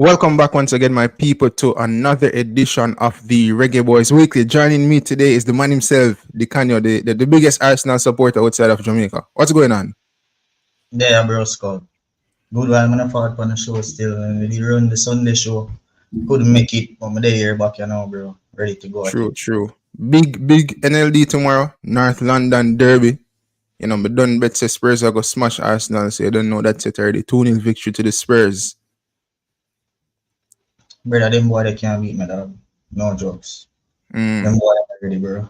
Welcome back once again, my people, to another edition of the Reggae Boyz Weekly. Joining me today is the man himself, Dicanio, the biggest Arsenal supporter outside of Jamaica. What's going on? Yeah, bro, Scott. Good while I'm forward on the show still. And we run the Sunday show. Couldn't make it, but I'm there here back, bro. Ready to go again. True. Big NLD tomorrow, North London Derby. We done bet say Spurs are going to smash Arsenal, so you don't know that's it already. 2-0 victory to the Spurs. Brother, them boy, they can't beat me, dog. No jokes. Them boy are ready, bro.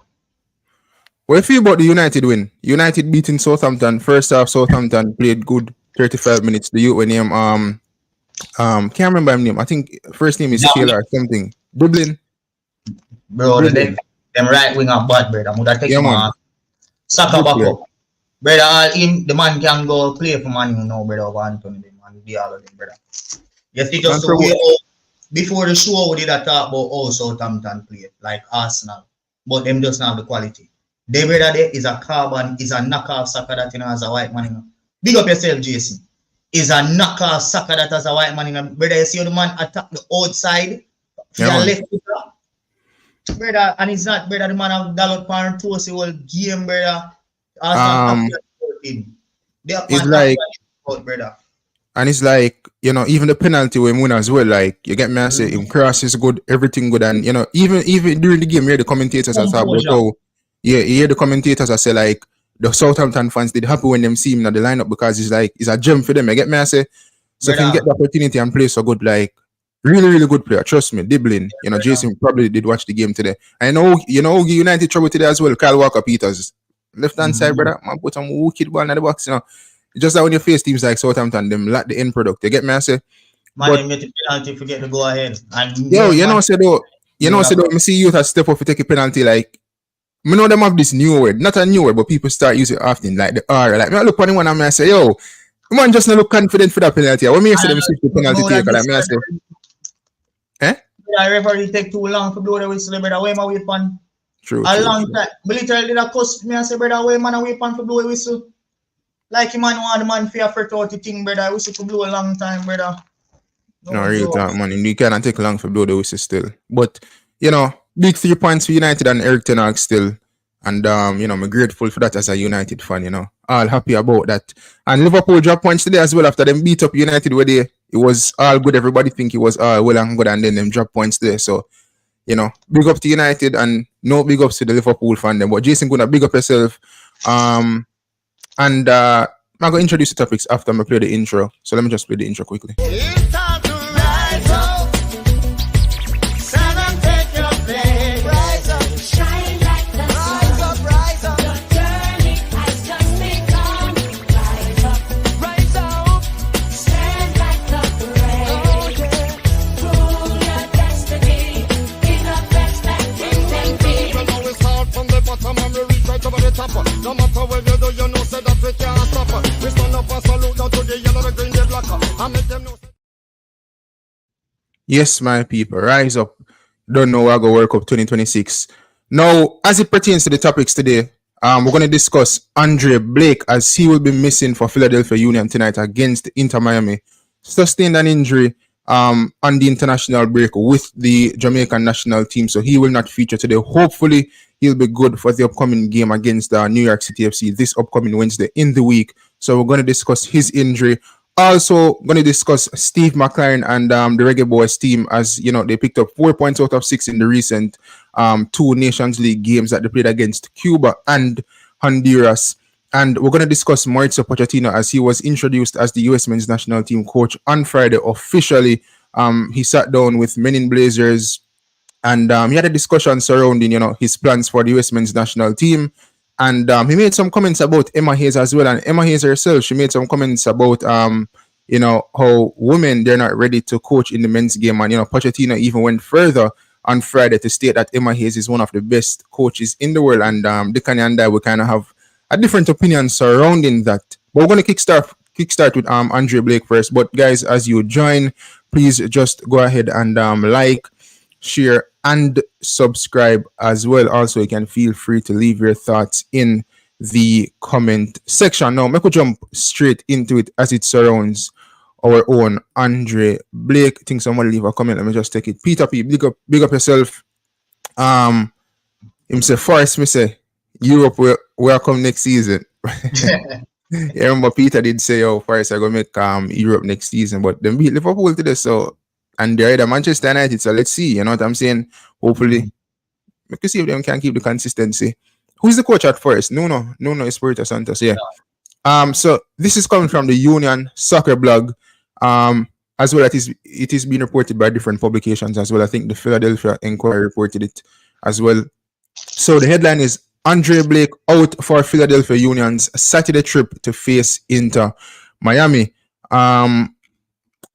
What do you feel about the United win? United beating Southampton. First half, Southampton played good 35 minutes. The youth name, can't remember his name. I think first name is Taylor or something. Dublin. Bro, them right wing are bad, brother. I'm gonna take him on. Saka back up. Brother, the man can go play for Man U now, brother, over Anthony, man. Be all of them, brother. You see, just the way before the show, we did a talk about how Southampton play, like Arsenal, but them just not have the quality. They brother there is a carbon, is a knockoff soccer that as a white man. Big up yourself, Jason. Is a knockoff soccer that as a white man. Brother, you see how the man attack the outside, left brother, and it's not brother the man have dollar pound to the whole game, brother. It's like brother. And it's like, even the penalty we win as well, like, you get me, I say, him cross is good, everything good. And, even during the game, you hear the commentators are talk about how, you hear the commentators are say, like, the Southampton fans did happy when them see him in the lineup because it's like, it's a gem for them, you get me, I say. So if you get the opportunity and play so good, like, really good player, trust me, Dublin, Jason probably did watch the game today. I know, United trouble today as well, Kyle Walker-Peters. Left-hand side, brother, man, put some wicked ball in the box, Just that when you face teams like Southampton, them lack the end product. You get me, I say? Man, get the penalty, forget to go ahead. And me see youth has step up to take a penalty, like, I know them have this new word, not a new word, but people start using it often, like the R. Like, I look on the one and I say, yo, man just not look confident for that penalty. When me say them switch the penalty taker, like, I say, I referee take too long to blow the whistle, brother. Where my weapon? True. A long time. Military did a cost me, I say, brother, where man a weapon to blow a whistle? Like you man want the man fear for 30 thing, brother. Whistle to blow a long time, brother. No real talk, man. You cannot take long for blow the whistle still. But, big 3 points for United and Eric Ten Hag still. And I'm grateful for that as a United fan, All happy about that. And Liverpool dropped points today as well after them beat up United where it was all good. Everybody think it was all well and good, and then them drop points there. So, big up to United and no big ups to the Liverpool fan them. But Jason, gonna big up yourself. And I'm going to introduce the topics after I play the intro. So let me just play the intro quickly. It's time to rise up. Seven, take your place. Rise up. Shine like the sun. Rise up. Your journey has just begun. Rise up. Stand like the brave. Prove your destiny. Give up best that you can be. We know we start from the bottom and we reach right over the top. No matter where you do, you know, say that we can't stop. We stand up and salute down to the yellow, the green, the black. And make them know. Yes, my people, rise up. Don't know how to World Cup 2026. Now, as it pertains to the topics today, we're going to discuss Andre Blake as he will be missing for Philadelphia Union tonight against Inter Miami. Sustained an injury on the international break with the Jamaican national team, so he will not feature today. Hopefully, he'll be good for the upcoming game against New York City FC this upcoming Wednesday in the week. So we're going to discuss his injury. Also, going to discuss Steve McClaren and the Reggae Boyz team, as they picked up 4 points out of 6 in the recent 2 Nations League games that they played against Cuba and Honduras. And we're going to discuss Mauricio Pochettino as he was introduced as the US men's national team coach on Friday officially. He sat down with Men in Blazers and he had a discussion surrounding, his plans for the US men's national team. And he made some comments about Emma Hayes as well. And Emma Hayes herself, she made some comments about, how women, they're not ready to coach in the men's game. And, Pochettino even went further on Friday to state that Emma Hayes is one of the best coaches in the world. And Dicanio and I will kind of have a different opinion surrounding that. But we're going to kickstart with Andre Blake first. But guys, as you join, please just go ahead and like, share, and subscribe as well. Also, you can feel free to leave your thoughts in the comment section. Now, make we jump straight into it as it surrounds our own Andre Blake. I think someone leave a comment. Let me just take it. Peter P, big up yourself. Him say first, me say Europe will come next season. You remember Peter did say, "Oh, first I go make Europe next season," but them beat Liverpool today. So and they're either Manchester United. So let's see. You know what I'm saying? Hopefully, we can see if them can keep the consistency. Who's the coach at first? No, Espirito Santos. Yeah. So this is coming from the Union Soccer blog. As well as it is being reported by different publications as well. I think the Philadelphia Inquirer reported it as well. So the headline is Andre Blake out for Philadelphia Union's Saturday trip to face Inter Miami.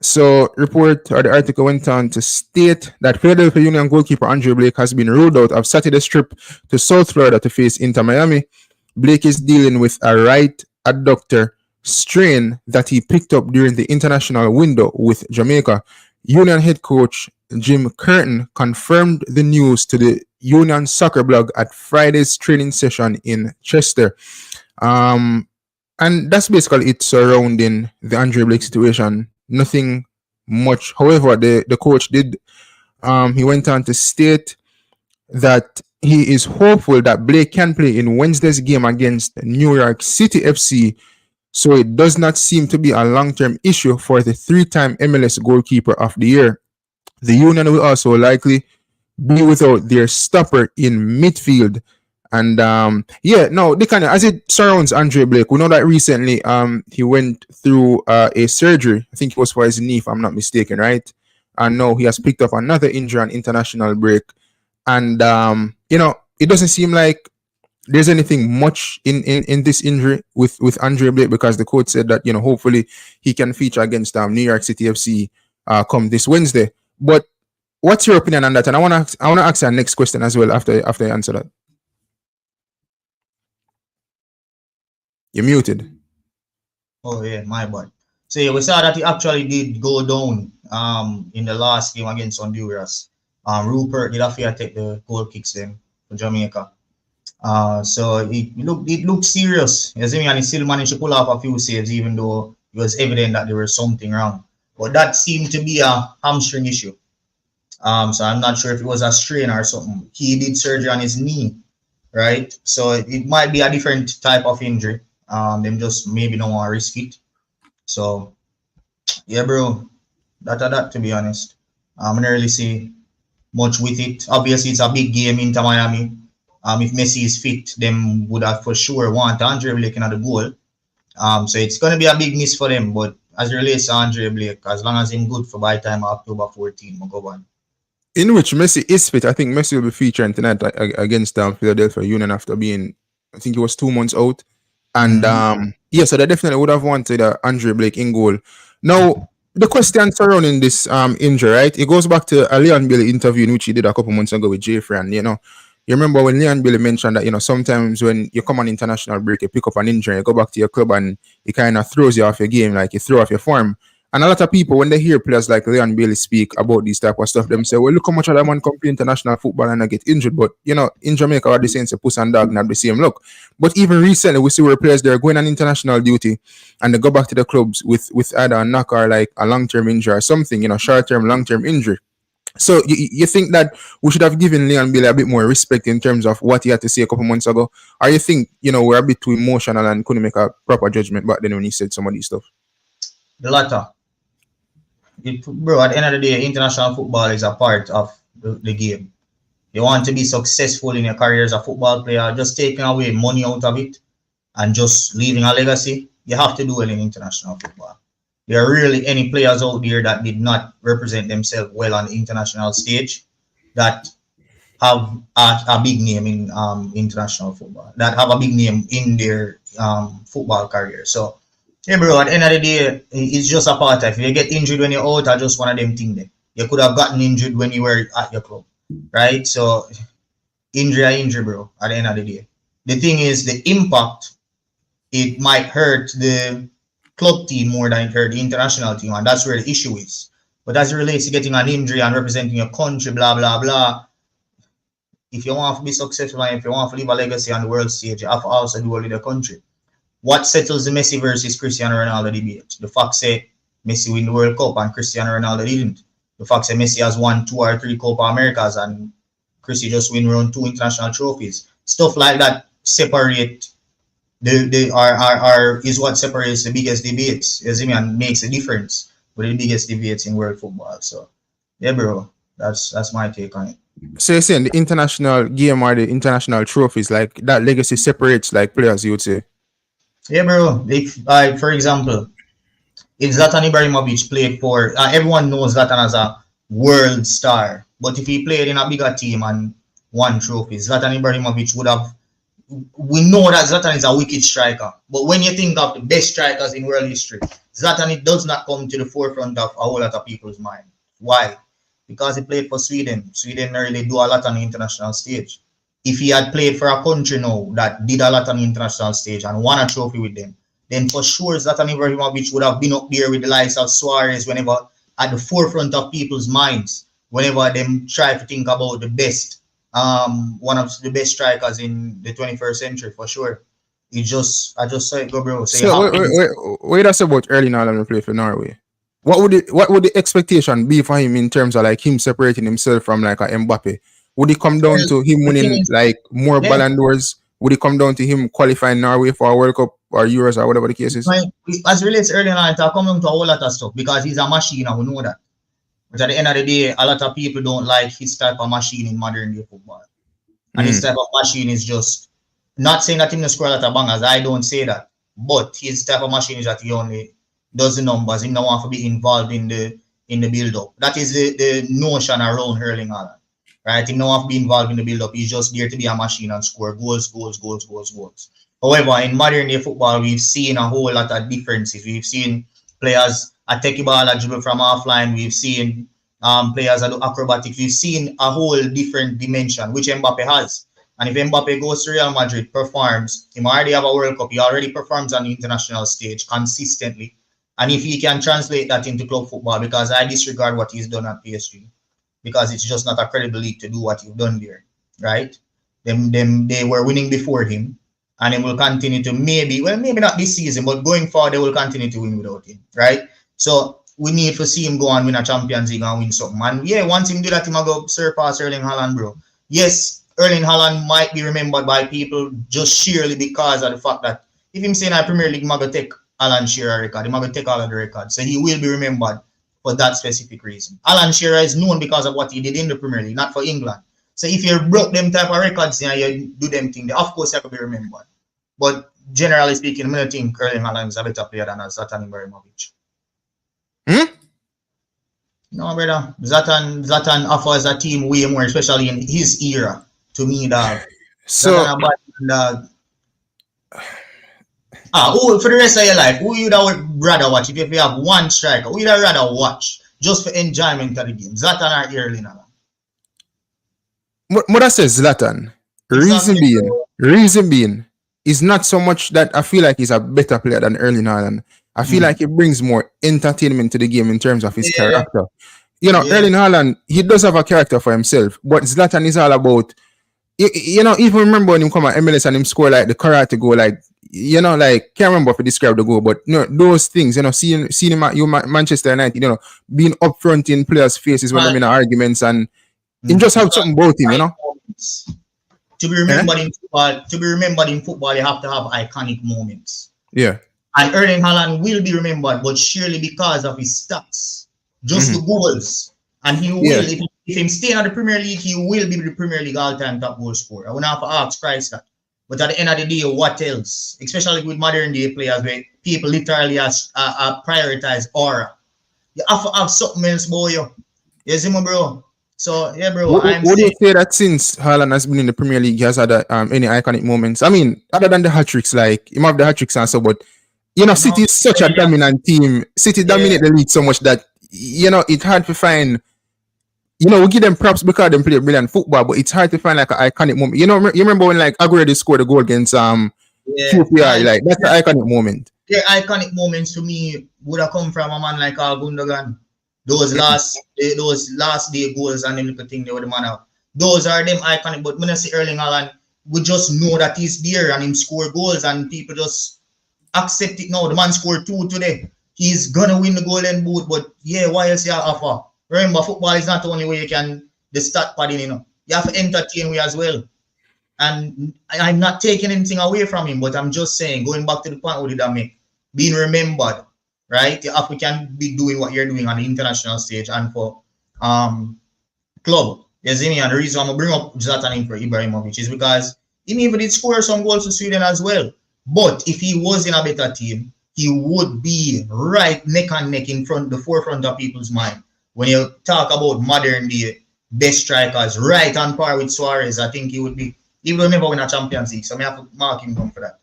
So the article went on to state that Philadelphia Union goalkeeper Andre Blake has been ruled out of Saturday's trip to South Florida to face Inter Miami. Blake is dealing with a right adductor strain that he picked up during the international window with Jamaica. Union head coach Jim Curtin confirmed the news to the Union Soccer blog at Friday's training session in Chester. And that's basically it surrounding the Andre Blake situation. Nothing much. However, the coach did, he went on to state that he is hopeful that Blake can play in Wednesday's game against New York City FC, so it does not seem to be a long-term issue for the three-time MLS goalkeeper of the year. The Union will also likely be without their stopper in midfield. And Dicanio, as it surrounds Andre Blake, we know that recently he went through a surgery. I think it was for his knee, if I'm not mistaken, right? And now he has picked up another injury on international break. And it doesn't seem like there's anything much in this injury with Andre Blake, because the coach said that hopefully he can feature against New York City FC come this Wednesday. But what's your opinion on that? And I wanna ask our next question as well after I answer that. You're muted. Oh yeah, my bad. So yeah, we saw that he actually did go down in the last game against Honduras. Rupert did have to take the goal kicks then for Jamaica. So it looked serious. As and he still managed to pull off a few saves, even though it was evident that there was something wrong. But that seemed to be a hamstring issue. So I'm not sure if it was a strain or something. He did surgery on his knee, right? So it might be a different type of injury. Them just maybe don't want to risk it. So yeah, bro. That to be honest. I don't really see much with it. Obviously, it's a big game in Miami. If Messi is fit, them would have for sure want Andre Blake in the goal. So it's going to be a big miss for them. But as it relates to Andre Blake, as long as he's good for by time October 14, we'll go on. In which Messi is fit, I think Messi will be featuring tonight against Philadelphia Union after being, I think it was 2 months out. And so they definitely would have wanted Andre Blake in goal. Now, the question surrounding this injury, right? It goes back to a Leon Bailey interview in which he did a couple months ago with Jeffrey. And, you remember when Leon Bailey mentioned that, sometimes when you come on international break, you pick up an injury, you go back to your club and it kind of throws you off your game, like you throw off your form. And a lot of people, when they hear players like Leon Bailey speak about this type of stuff, them say, well, look how much of that man come play international football and I get injured. But, in Jamaica, what they say, it's a puss and dog and have the same look. But even recently, we see where players, they're going on international duty and they go back to the clubs with either a knock or like a long-term injury or something, short-term, long-term injury. So you think that we should have given Leon Bailey a bit more respect in terms of what he had to say a couple months ago? Or you think, we're a bit too emotional and couldn't make a proper judgment back then when he said some of these stuff? The latter. Bro, at the end of the day, international football is a part of the game. You want to be successful in your career as a football player, just taking away money out of it and just leaving a legacy, you have to do it in international football. There are really any players out there that did not represent themselves well on the international stage that have a big name in international football, that have a big name in their football career. So, hey, bro, at the end of the day, it's just a part of it. If you get injured when you're out, just one of them things there. You could have gotten injured when you were at your club, right? So, injury, bro, at the end of the day. The thing is, the impact, it might hurt the club team more than it hurt the international team, and that's where the issue is. But as it relates to getting an injury and representing your country, blah, blah, blah, if you want to be successful and if you want to leave a legacy on the world stage, you have to also do it with the country. What settles the Messi versus Cristiano Ronaldo debate? The fact say Messi win the World Cup and Cristiano Ronaldo didn't. The fact that Messi has won 2 or 3 Copa Americas and Chrissy just win around 2 international trophies. Stuff like that separate is what separates the biggest debates, you see me, and makes a difference with the biggest debates in world football. So yeah, bro, that's my take on it. So you're saying the international game or the international trophies, like that legacy separates like players, you would say? Yeah, bro. If for example, if Zlatan Ibrahimovic played for, everyone knows Zlatan as a world star, but if he played in a bigger team and won trophies, Zlatan Ibrahimovic would have. We know that Zlatan is a wicked striker, but when you think of the best strikers in world history, Zlatan, it does not come to the forefront of a whole lot of people's mind. Why? Because he played for Sweden. Sweden really do a lot on the international stage. If he had played for a country now that did a lot on the international stage and won a trophy with them, then for sure Zlatan Ibrahimovic would have been up there with the likes of Suarez whenever at the forefront of people's minds, whenever them try to think about the best, one of the best strikers in the 21st century for sure. I just saw it go, bro. So wait, that's about early now when play for Norway. What would the expectation be for him in terms of like him separating himself from like a Mbappe? Would it come down to him winning like more Ballon d'Ors? Would it come down to him qualifying Norway for a World Cup or Euros or whatever the case is? As relates early on, it come down to a whole lot of stuff because he's a machine and we know that. But at the end of the day, a lot of people don't like his type of machine in modern day football. And his type of machine is just, not saying that he doesn't score a lot of bangers, I don't say that. But his type of machine is that he only does the numbers. He don't want to be involved in the build-up. That is the notion around Erling Haaland. Right? He don't want to be involved in the build-up. He's just there to be a machine and score goals. However, in modern day football, we've seen a whole lot of differences. We've seen players take a ball, dribble from offline. We've seen players that do acrobatics. We've seen a whole different dimension, which Mbappe has. And if Mbappe goes to Real Madrid, performs, he already have a World Cup, he already performs on the international stage consistently. And if he can translate that into club football, because I disregard what he's done at PSG, because it's just not a credible league to do what he's done there, right? They were winning before him, and they will continue to maybe not this season, but going forward, they will continue to win without him, right? So we need to see him go and win a Champions League and win something. And yeah, once him do that, he might go surpass Erling Haaland, bro. Yes, Erling Haaland might be remembered by people just sheerly because of the fact that if him saying I Premier League, he might go take Alan Shearer record, he might go take all of the records. So he will be remembered for that specific reason. Alan Shearer is known because of what he did in the Premier League, not for England. So if you broke them type of records, you do them thing, of course you have to be remembered. But generally speaking, I don't think Erling Haaland is a better player than Zlatan Ibrahimovic. No, brother. Zlatan offers a team way more, especially in his era. To me, dog. So, for the rest of your life, who you'd rather watch? If you have one striker, who you'd rather watch just for enjoyment of the game? Zlatan or Erling Haaland? What I say Zlatan. Reason being is not so much that I feel like he's a better player than Erling Haaland. I feel like he brings more entertainment to the game in terms of his character. You know, Erling Haaland, he does have a character for himself, but Zlatan is all about, you know, even remember when him come at MLS and him score like the karate goal, like, you know, like, can't remember if he described the goal, but, you know, those things, you know, seeing him at Manchester United, you know, being upfront in players' faces when they're in arguments, and he just have something about him, you know. To be remembered in football, you have to have iconic moments. Yeah. And Erling Haaland will be remembered, but surely because of his stats, just the goals. And he will, if he stay in the Premier League, he will be the Premier League all-time top goal scorer. I wouldn't have to ask Christ that. But at the end of the day, what else? Especially with modern day players where people literally prioritize aura. You have to have something else, boy. You see me, bro? So, yeah, bro. Would you say that since Haaland has been in the Premier League, he has had any iconic moments? I mean, other than the hat-tricks, like, he might have the hat-tricks and so, but you know, City is such a dominant team. City dominate the league so much that, you know, it's hard to find, you know, we give them props because they play brilliant football, but it's hard to find like an iconic moment. You know, you remember when like Aguero scored a goal against QPR, like that's the iconic moment. Yeah, iconic moments to me would have come from a man like Gundogan. Those last day goals and them little thing they would man out. Those are them iconic, but when I see Erling Haaland, we just know that he's there and him score goals and people just accept it now. The man scored 2 today. he's gonna win the golden boot, but yeah, why else you offer? Remember, football is not the only way you can the start padding, you know. You have to entertain we as well. And I'm not taking anything away from him, but I'm just saying, going back to the point with that make, being remembered, right? You can be doing what you're doing on the international stage and for club. You see me? And the reason I'm gonna bring up Zlatan for Ibrahimovic is because he even did score some goals for Sweden as well. But if he was in a better team, he would be right neck and neck in front, the forefront of people's mind. When you talk about modern day best strikers, right on par with Suarez, I think he would be. He will never win a Champions League, so I have to mark him down for that.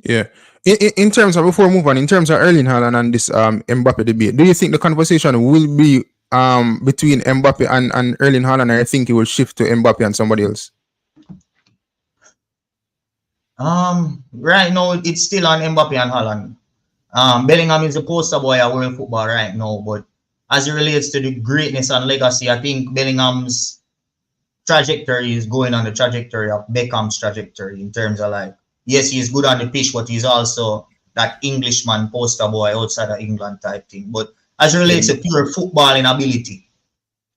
Yeah. In terms of, before we move on, in terms of Erling Haaland and this Mbappe debate, do you think the conversation will be between Mbappe and Erling Haaland, or I think it will shift to Mbappe and somebody else? Right now it's still on Mbappe and Haaland. Bellingham is the poster boy of world football right now, but as it relates to the greatness and legacy, I think Bellingham's trajectory is going on the trajectory of Beckham's trajectory in terms of like, yes, he's good on the pitch, but he's also that Englishman poster boy outside of England type thing. But as it relates to pure footballing ability,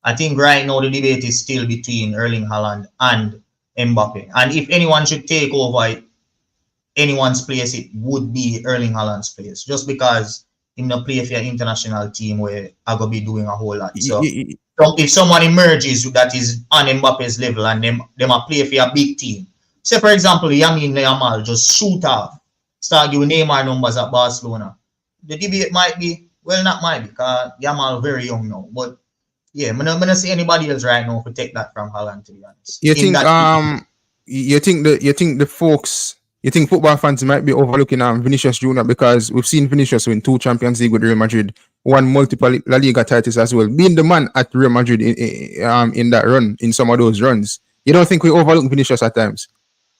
I think right now the debate is still between Erling Haaland and Mbappe. And if anyone should take over anyone's place, it would be Erling Haaland's place, just because him not play for an international team where I go be doing a whole lot. So if someone emerges that is on Mbappe's level and them a play for a big team, say for example Lamine Yamal just shoot off, start giving Neymar numbers at Barcelona, the debate might be, well, not might be, because Yamal very young now, but yeah, I'm not see anybody else right now to take that from Haaland, to be honest. You think football fans might be overlooking Vinicius Jr. because we've seen Vinicius win 2 Champions League with Real Madrid, won multiple La Liga titles as well, being the man at Real Madrid in that run, in some of those runs. You don't think we overlook Vinicius at times?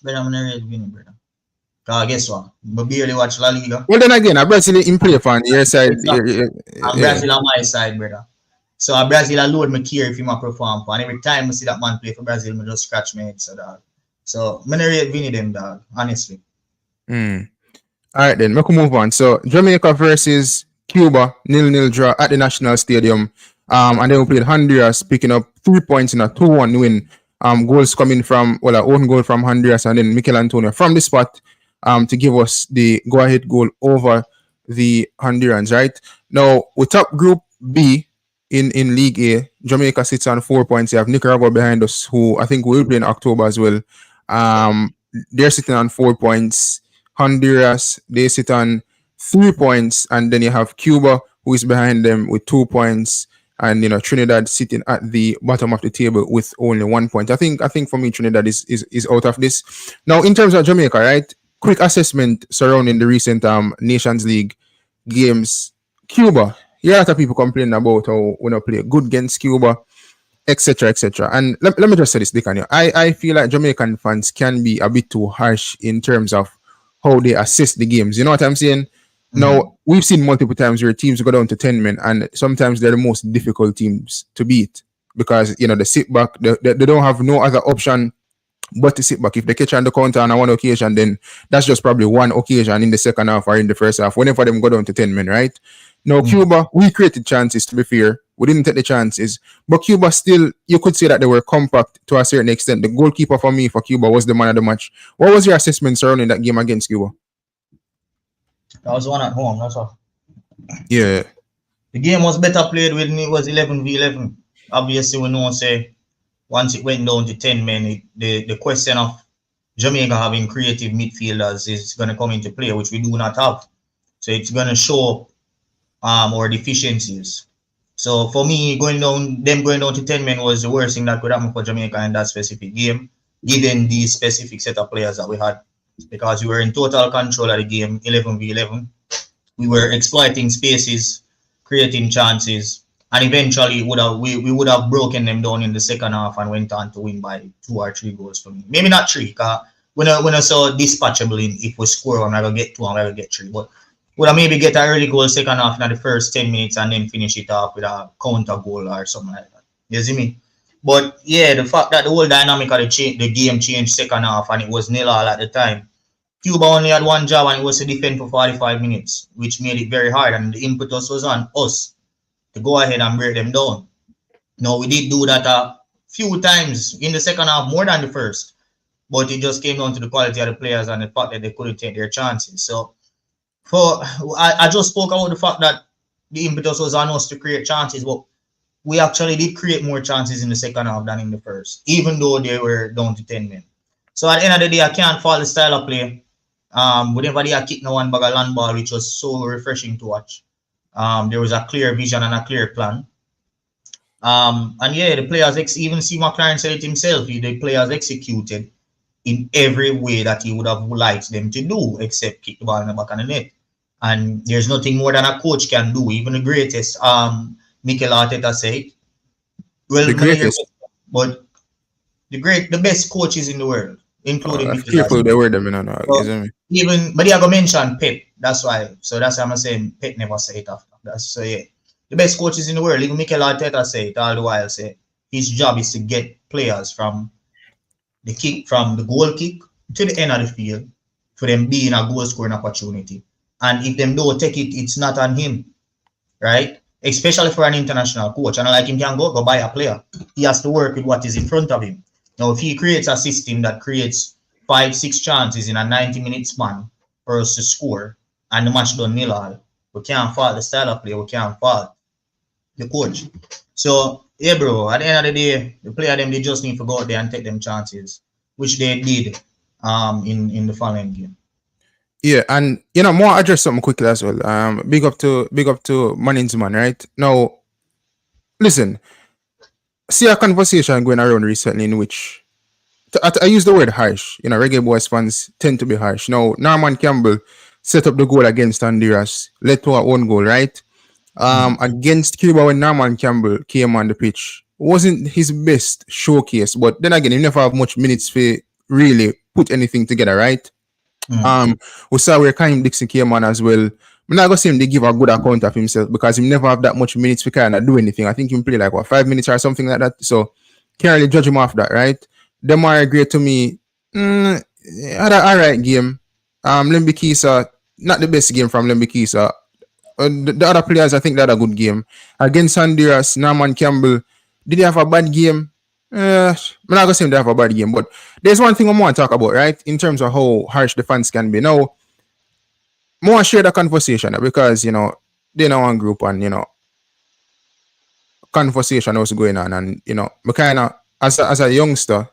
But I'm not really winning, brother. Because guess what? I barely watch La Liga. Well, then again, a Brazil in play fan your side. Brazil on my side, brother. So a Brazil alone me care if he might perform for. And every time I see that man play for Brazil, I just scratch my head, so dog. So I'm not rate Vinny them, dog, honestly. All right then, we can move on. So Jamaica versus Cuba, 0-0 draw at the National Stadium. And then we played Honduras, picking up 3 points in a 2-1 win. Goals coming from, well, our own goal from Honduras and then Mikel Antonio from the spot to give us the go-ahead goal over the Hondurans, right? Now, with top Group B in League A, Jamaica sits on 4 points. You have Nicaragua behind us, who I think will play in October as well. They're sitting on 4 points. Honduras, they sit on 3 points, and then you have Cuba, who is behind them with 2 points, and Trinidad sitting at the bottom of the table with only 1 point. I think for me, Trinidad is out of this. Now, in terms of Jamaica, right? Quick assessment surrounding the recent Nations League games. Cuba, a lot of people complaining about how we don't play good against Cuba, etc., etc. And let me just say this, Dicanio. I feel like Jamaican fans can be a bit too harsh in terms of how they assess the games. You know what I'm saying? Mm-hmm. Now, we've seen multiple times where teams go down to 10 men, and sometimes they're the most difficult teams to beat because, they sit back. They don't have no other option but to sit back. If they catch on the counter on one occasion, then that's just probably one occasion in the second half or in the first half, whenever them go down to 10 men, right? Now, Cuba, we created chances, to be fair. We didn't take the chances. But Cuba still, you could say that they were compact to a certain extent. The goalkeeper for me, for Cuba, was the man of the match. What was your assessment surrounding that game against Cuba? That was one at home, that's all. Yeah. The game was better played when it was 11v11. Obviously, we know, say, once it went down to 10 men, the question of Jamaica having creative midfielders is going to come into play, which we do not have. So it's going to show our deficiencies. So for me, going down to 10 men was the worst thing that could happen for Jamaica in that specific game, given the specific set of players that we had, because we were in total control of the game, 11v11. We were exploiting spaces, creating chances, and eventually we would have broken them down in the second half and went on to win by 2 or 3 goals for me. Maybe not 3, because when I saw dispatchable in if we score one, I'm going to get 2, I'm going to get 3. But would I maybe get an early goal second half in the first 10 minutes and then finish it off with a counter goal or something like that. You see me? But yeah, the fact that the whole dynamic of the game changed second half and it was 0-0 at the time, Cuba only had one job and it was to defend for 45 minutes, which made it very hard. And the impetus was on us to go ahead and break them down. Now, we did do that a few times in the second half, more than the first. But it just came down to the quality of the players and the fact that they couldn't take their chances. So, I just spoke about the fact that the impetus was on us to create chances, but we actually did create more chances in the second half than in the first, even though they were down to 10 men. So at the end of the day, I can't fault the style of play. Whenever they had kicked no one bag of land ball, which was so refreshing to watch. There was a clear vision and a clear plan. And yeah, the players, even Steve McClaren said it himself, the players executed in every way that he would have liked them to do, except kick the ball in the back of the net. And there's nothing more than a coach can do. Even the greatest, Mikel Arteta said, well, The greatest. but the best coaches in the world, including Mikel Careful Arteta. the word them, you know. So, even, but they are gonna mention Pep. That's why. So that's why I'm saying Pep never say it after. That's so yeah. The best coaches in the world, even Mikel Arteta say it all the while. Say his job is to get players from the goal kick to the end of the field for them being a goal scoring opportunity. And if them don't take it, it's not on him, right? Especially for an international coach. And like him can go buy a player. He has to work with what is in front of him. Now, if he creates a system that creates 5-6 chances in a 90-minute span for us to score and the match done nil all, we can't fault the style of play. We can't fault the coach. So, yeah, bro, at the end of the day, the player them, they just need to go out there and take them chances, which they did in the following game. Yeah, and you know, more address something quickly as well. Big up to Management, right? Now, listen, see a conversation going around recently in which I use the word harsh. You know, Reggae Boyz fans tend to be harsh. Now, Norman Campbell set up the goal against Honduras, led to our own goal, right? Against Cuba when Norman Campbell came on the pitch. Wasn't his best showcase, but then again, he never have much minutes to really put anything together, right? We saw where Kaim Dixon came on as well. I'm not gonna say him they give a good account of himself because he never have that much minutes to kind of do anything. I think he play like 5 minutes or something like that. So can't really judge him off that, right? Them are great to me. Had an alright game. Lemby Kisa, not the best game from Lemby Kisa. The other players, I think they had a good game. Against Honduras, Norman Campbell, did he have a bad game? I'm not gonna say they have a bad game, but there's one thing I want to talk about, right? In terms of how harsh the fans can be. Now, I want to share the conversation because, you know, they know one group and, you know, conversation was going on. And, you know, I kind of, as a youngster,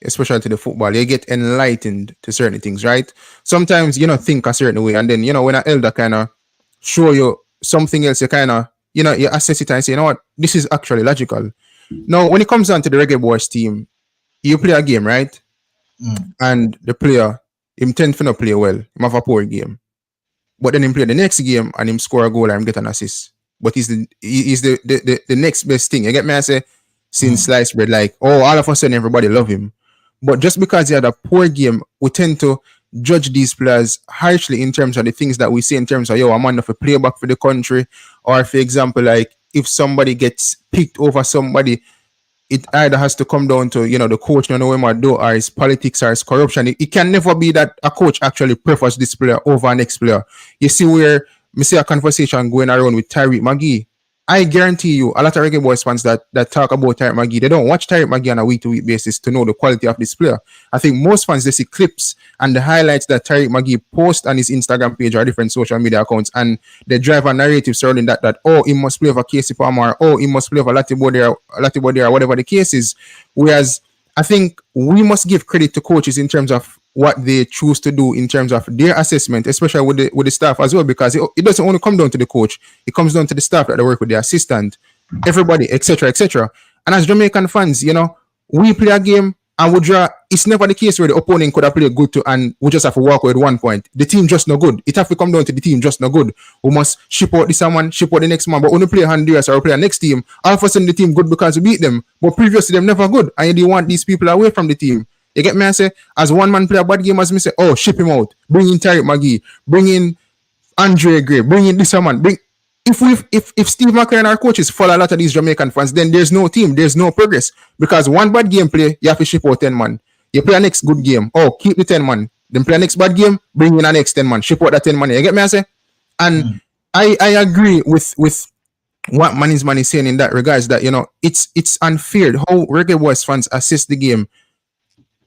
especially to the football, you get enlightened to certain things, right? Sometimes, you know, think a certain way. And then, you know, when an elder kind of show you something else, you kind of, you know, you assess it and say, you know what, this is actually logical. Now, when it comes down to the Reggae Boyz team, you play a game, right? And the player, him tend to not play well. Him have a poor game. But then him play the next game and him score a goal and him get an assist. But he's the next best thing. You get me? I say, since sliced bread, like, oh, all of a sudden everybody love him. But just because he had a poor game, we tend to judge these players harshly in terms of the things that we say in terms of, yo, I'm enough a playback for the country. Or for example, like, if somebody gets picked over somebody, it either has to come down to, you know, the coach, you know, what do, or his politics or his corruption. It can never be that a coach actually prefers this player over an next player. You see where me see a conversation going around with Tariq Magee. I guarantee you, a lot of Reggae Boyz fans that talk about Tariq Magee, they don't watch Tariq Magee on a week-to-week basis to know the quality of this player. I think most fans, they see clips and the highlights that Tariq Magee posts on his Instagram page or different social media accounts, and they drive a narrative surrounding that oh, he must play over Casey Palmer, oh, he must play over Latibode or whatever the case is. Whereas I think we must give credit to coaches in terms of what they choose to do in terms of their assessment, especially with the staff as well, because it doesn't only come down to the coach, it comes down to the staff that they work with, the assistant, everybody, etc., etc. And as Jamaican fans, you know, we play a game and we draw. It's never the case where the opponent could have played good to and we just have to walk away at one point. The team just no good. It have to come down to the team just no good. We must ship out this someone, ship out the next man. But when we play Honduras or we play a next team, all of a sudden the team good because we beat them. But previously them never good. And you want these people away from the team. You get me? I say, as one man play a bad game, as me say, oh, ship him out. Bring in Tariq Magee. Bring in Andre Gray. Bring in this man. If Steve McClaren, our coaches, follow a lot of these Jamaican fans, then there's no team, there's no progress. Because one bad game play, you have to ship out 10 man. You play a next good game. Oh, keep the 10 man. Then play next bad game, bring in an next 10 man, ship out that 10 man. You get me? I say, and I agree with what man is saying in that regards that it's unfair how Reggae Boyz fans assess the game.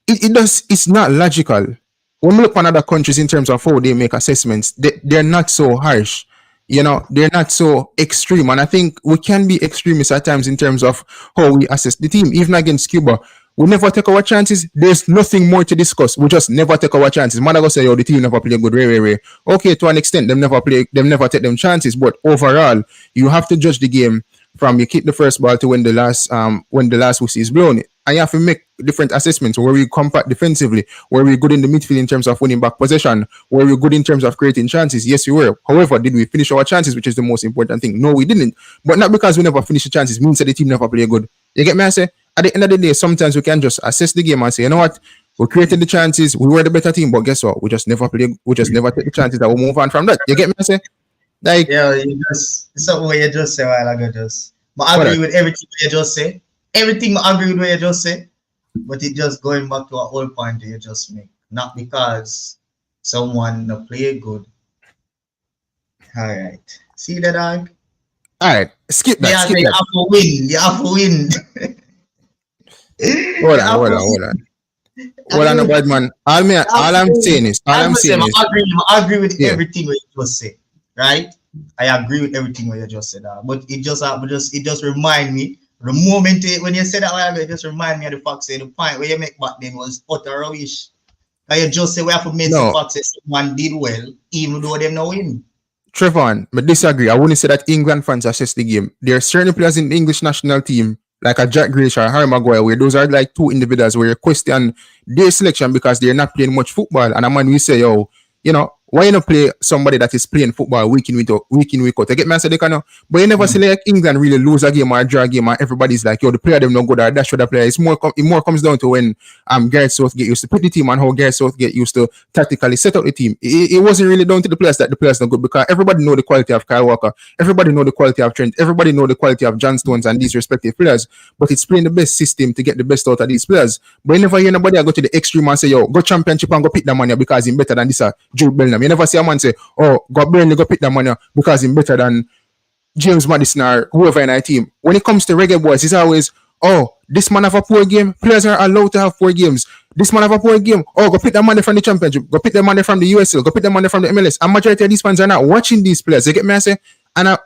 It's not logical. When we look at other countries in terms of how they make assessments, they're not so harsh. They're not so extreme. And I think we can be extremists at times in terms of how we assess the team. Even against Cuba, we never take our chances. There's nothing more to discuss. We just never take our chances. Man, I go say, the team never play good. Okay, to an extent, them never take them chances. But overall, you have to judge the game from you kick the first ball to when the last whistle is blown. And you have to make different assessments where we compact defensively, where we're good in the midfield in terms of winning back possession, where we're good in terms of creating chances. Yes, we were. However, did we finish our chances, which is the most important thing? No, we didn't. But not because we never finished the chances means that the team never play good. You get me? I say, at the end of the day, sometimes we can just assess the game and say, you know what? We created the chances, we were the better team, but guess what? We just never take the chances that we move on from that. You get me? I say, like, yeah, it's something what you just say a while ago. But I agree with everything you just say. Everything I agree with what you just say. But it just going back to our old point you just make. Not because someone no play good. All right. See that, dog? All right. Skip that. You have to win. You have to win. Hold on. Hold on, bad man. All I'm saying is. I agree with everything what you just say. Right? I agree with everything what you just said. But it just remind me. The moment when you said that, it just remind me of the fact say the point where you make back then was utter rubbish. And you just say we have to make the fact say someone did well, even though them no win. Trevon, but disagree. I wouldn't say that England fans assess the game. There are certain players in the English national team, like a Jack Grealish or Harry Maguire, where those are like two individuals where you question their selection because they're not playing much football. And a man we say, why you not play somebody that is playing football week in, week out? I get me, I say Dicanio. But you never see like England really lose a game or draw a game and everybody's like, the player them no good or that should have player. It more comes down to when Gareth Southgate used to put the team and how Gareth Southgate used to tactically set up the team. It wasn't really down to the players that the players not good because everybody know the quality of Kyle Walker, everybody know the quality of Trent, everybody know the quality of John Stones and these respective players. But it's playing the best system to get the best out of these players. But you never hear nobody go to the extreme and say, go championship and go pick that money because he's better than this Jude Bellingham. You never see a man say, go Burnley go pick that money because he's better than James Maddison or whoever in our team. When it comes to Reggae Boyz, it's always, this man have a poor game. Players are allowed to have poor games. This man have a poor game. Go pick that money from the championship. Go pick that money from the USL. Go pick that money from the MLS. And majority of these fans are not watching these players. You get me? I say, and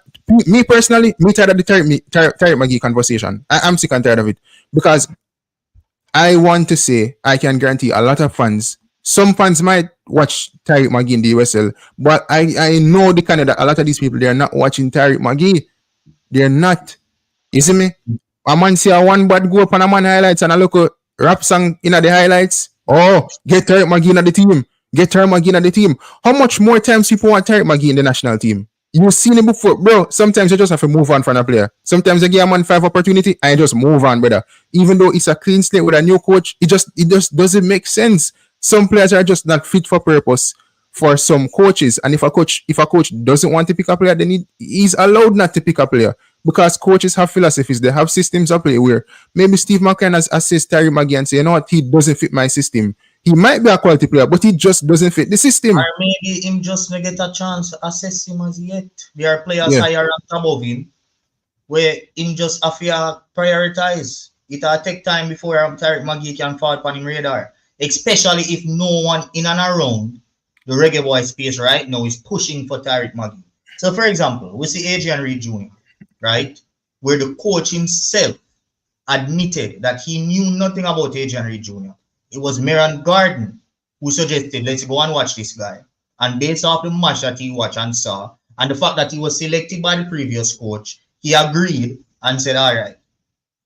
me personally, me tired of the Tariq Magee conversation. I'm sick and tired of it because I want to say I can guarantee a lot of fans. Some fans might watch Tariq Magee in the USL, but I know the kind of that a lot of these people they are not watching Tariq Magee. They're not. You see me? A man see a one bad go up on a man highlights and I look at rap song in the highlights. Get Tariq Magee in the team. Get Tariq Magee in the team. How much more times people want Tariq Magee in the national team? You've seen it before, bro. Sometimes you just have to move on from a player. Sometimes you give a man 5 opportunity and you just move on, brother. Even though it's a clean slate with a new coach, it just doesn't make sense. Some players are just not fit for purpose for some coaches. And if a coach doesn't want to pick a player, then he's allowed not to pick a player. Because coaches have philosophies, they have systems of play where maybe Steve McClaren has assessed Tariq Magee and say, you know what, he doesn't fit my system. He might be a quality player, but he just doesn't fit the system. Or maybe him just not get a chance to assess him as yet. There are players higher and above him where him just have to prioritize. It'll take time before Tariq Magee can fall upon him radar. Especially if no one in and around the Reggae Boyz space right now is pushing for Tariq Magee. So for example, we see Adrian Reid Jr., right? Where the coach himself admitted that he knew nothing about Adrian Reid Jr. It was Meron Garden who suggested, let's go and watch this guy. And based off the match that he watched and saw, and the fact that he was selected by the previous coach, he agreed and said, all right,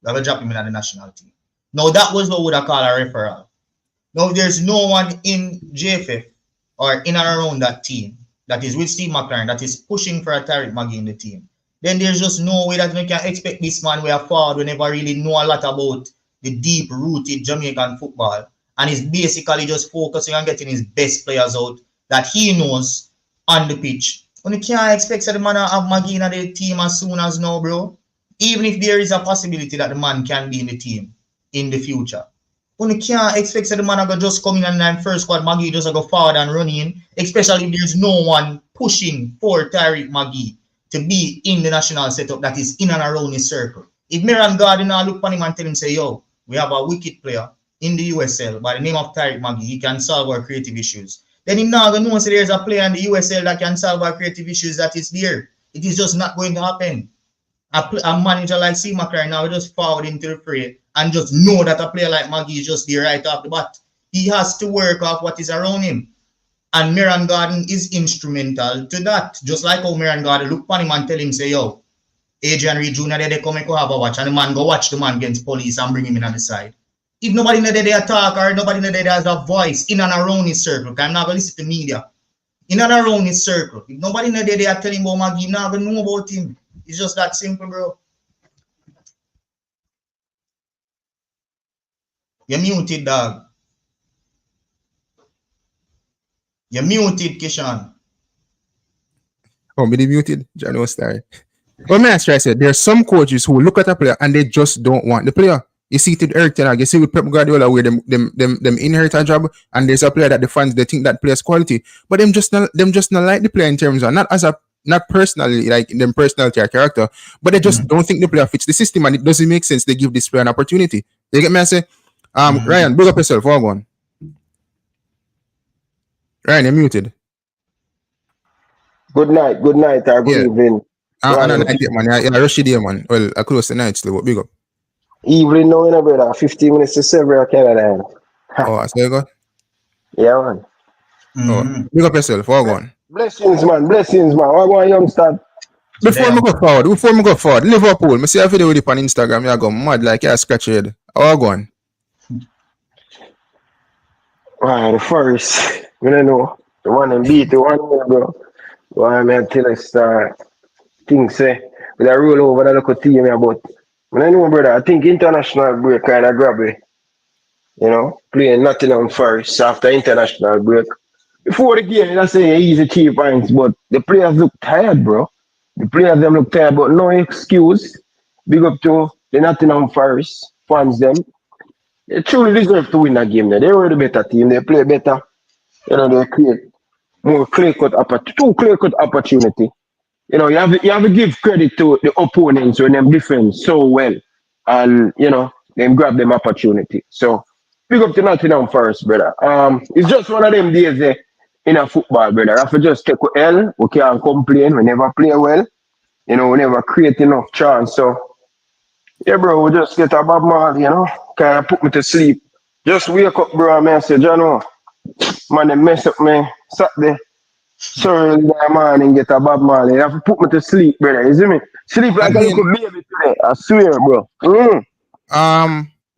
we're going to drop him in the national team. Now, that was what would I call a referral. Now, there's no one in JFF or in and around that team that is with Steve McClaren that is pushing for a Tariq Magee in the team. Then there's just no way that we can expect this man we are forward. We never really know a lot about the deep-rooted Jamaican football. And he's basically just focusing on getting his best players out that he knows on the pitch. And you can't expect the man to have Magee in the team as soon as now, bro. Even if there is a possibility that the man can be in the team in the future. You can't expect the man to just come in and then first squad Maggie just go forward and run in, especially if there's no one pushing for Tyreek Maggie to be in the national setup that is in and around his circle. If Miran Gardiner look upon him and tell him, say, yo, we have a wicked player in the USL by the name of Tyreek Maggie, he can solve our creative issues. Then he's not going to know say there's a player in the USL that can solve our creative issues that is there. It is just not going to happen. A manager like Steve McClaren now just forward into the fray and just know that a player like Maggie is just there right off the bat. He has to work off what is around him. And Miran Garden is instrumental to that. Just like how Miran Garden look upon him and tell him, say, yo, Adrian Reed Jr. they come and go have a watch. And the man go watch the man against police and bring him in on the side. If nobody in there talk or nobody in there has a voice in and around his circle, because I'm not going to listen to media. In and around his circle. If nobody in there they are telling about Maggie, I'm not going to know about him. It's just that simple, bro. You're muted, dog. You're muted, Kishan. Oh, me muted? John was sorry. But may I say, there are some coaches who look at a player and they just don't want the player. You see it with Eric Ten Hag, you see with Pep Guardiola where them inherit a job and there's a player that the fans they think that player's quality, but them just not like the player in terms of not personally like them personality or character, but they just don't think the player fits the system and it doesn't make sense. They give this player an opportunity. You get me? I say, Ryan, big up yourself. Hold on. Ryan, you're muted. Good night, or good evening. Night, man. Yeah, rush day, man. Well, I close the night still, but big up. Evening now, you know, brother. 15 minutes to several Canada. Oh, so you go? Yeah, man. Oh, big up yourself. Hold on. Blessings, man. What going youngster? Before me go forward, Liverpool, I see a video with it on Instagram, you go mad like you scratch your head. How go on? The first, I don't know. The one and beat the one, bro. Why I tell us things say, with a roll over the local team about. I know, brother, I think international break kind of grab it. You know, playing Nottingham first after international break. Before the game, I say easy 3 points, but the players look tired, bro. The players them look tired, but no excuse. Big up to the Nottingham Forest fans them. They truly deserve to win that game. They were the better team. They play better. You know, they create more clear-cut opportunity. You know, you have to give credit to the opponents when them defend so well, and you know, them grab them opportunity. So big up to Nottingham Forest, brother. It's just one of them days there in a football, brother. If we just take a L, we can't complain. We never play well. You know, we never create enough chance. So yeah, bro, we just get a Bob Marley, you know, kind of put me to sleep. Just wake up, bro, and I say, John, man, they mess up me Saturday. Sorry, man, and get a Bob Marley. You have to put me to sleep, brother. You see me? Sleep like a little baby today. I swear, bro.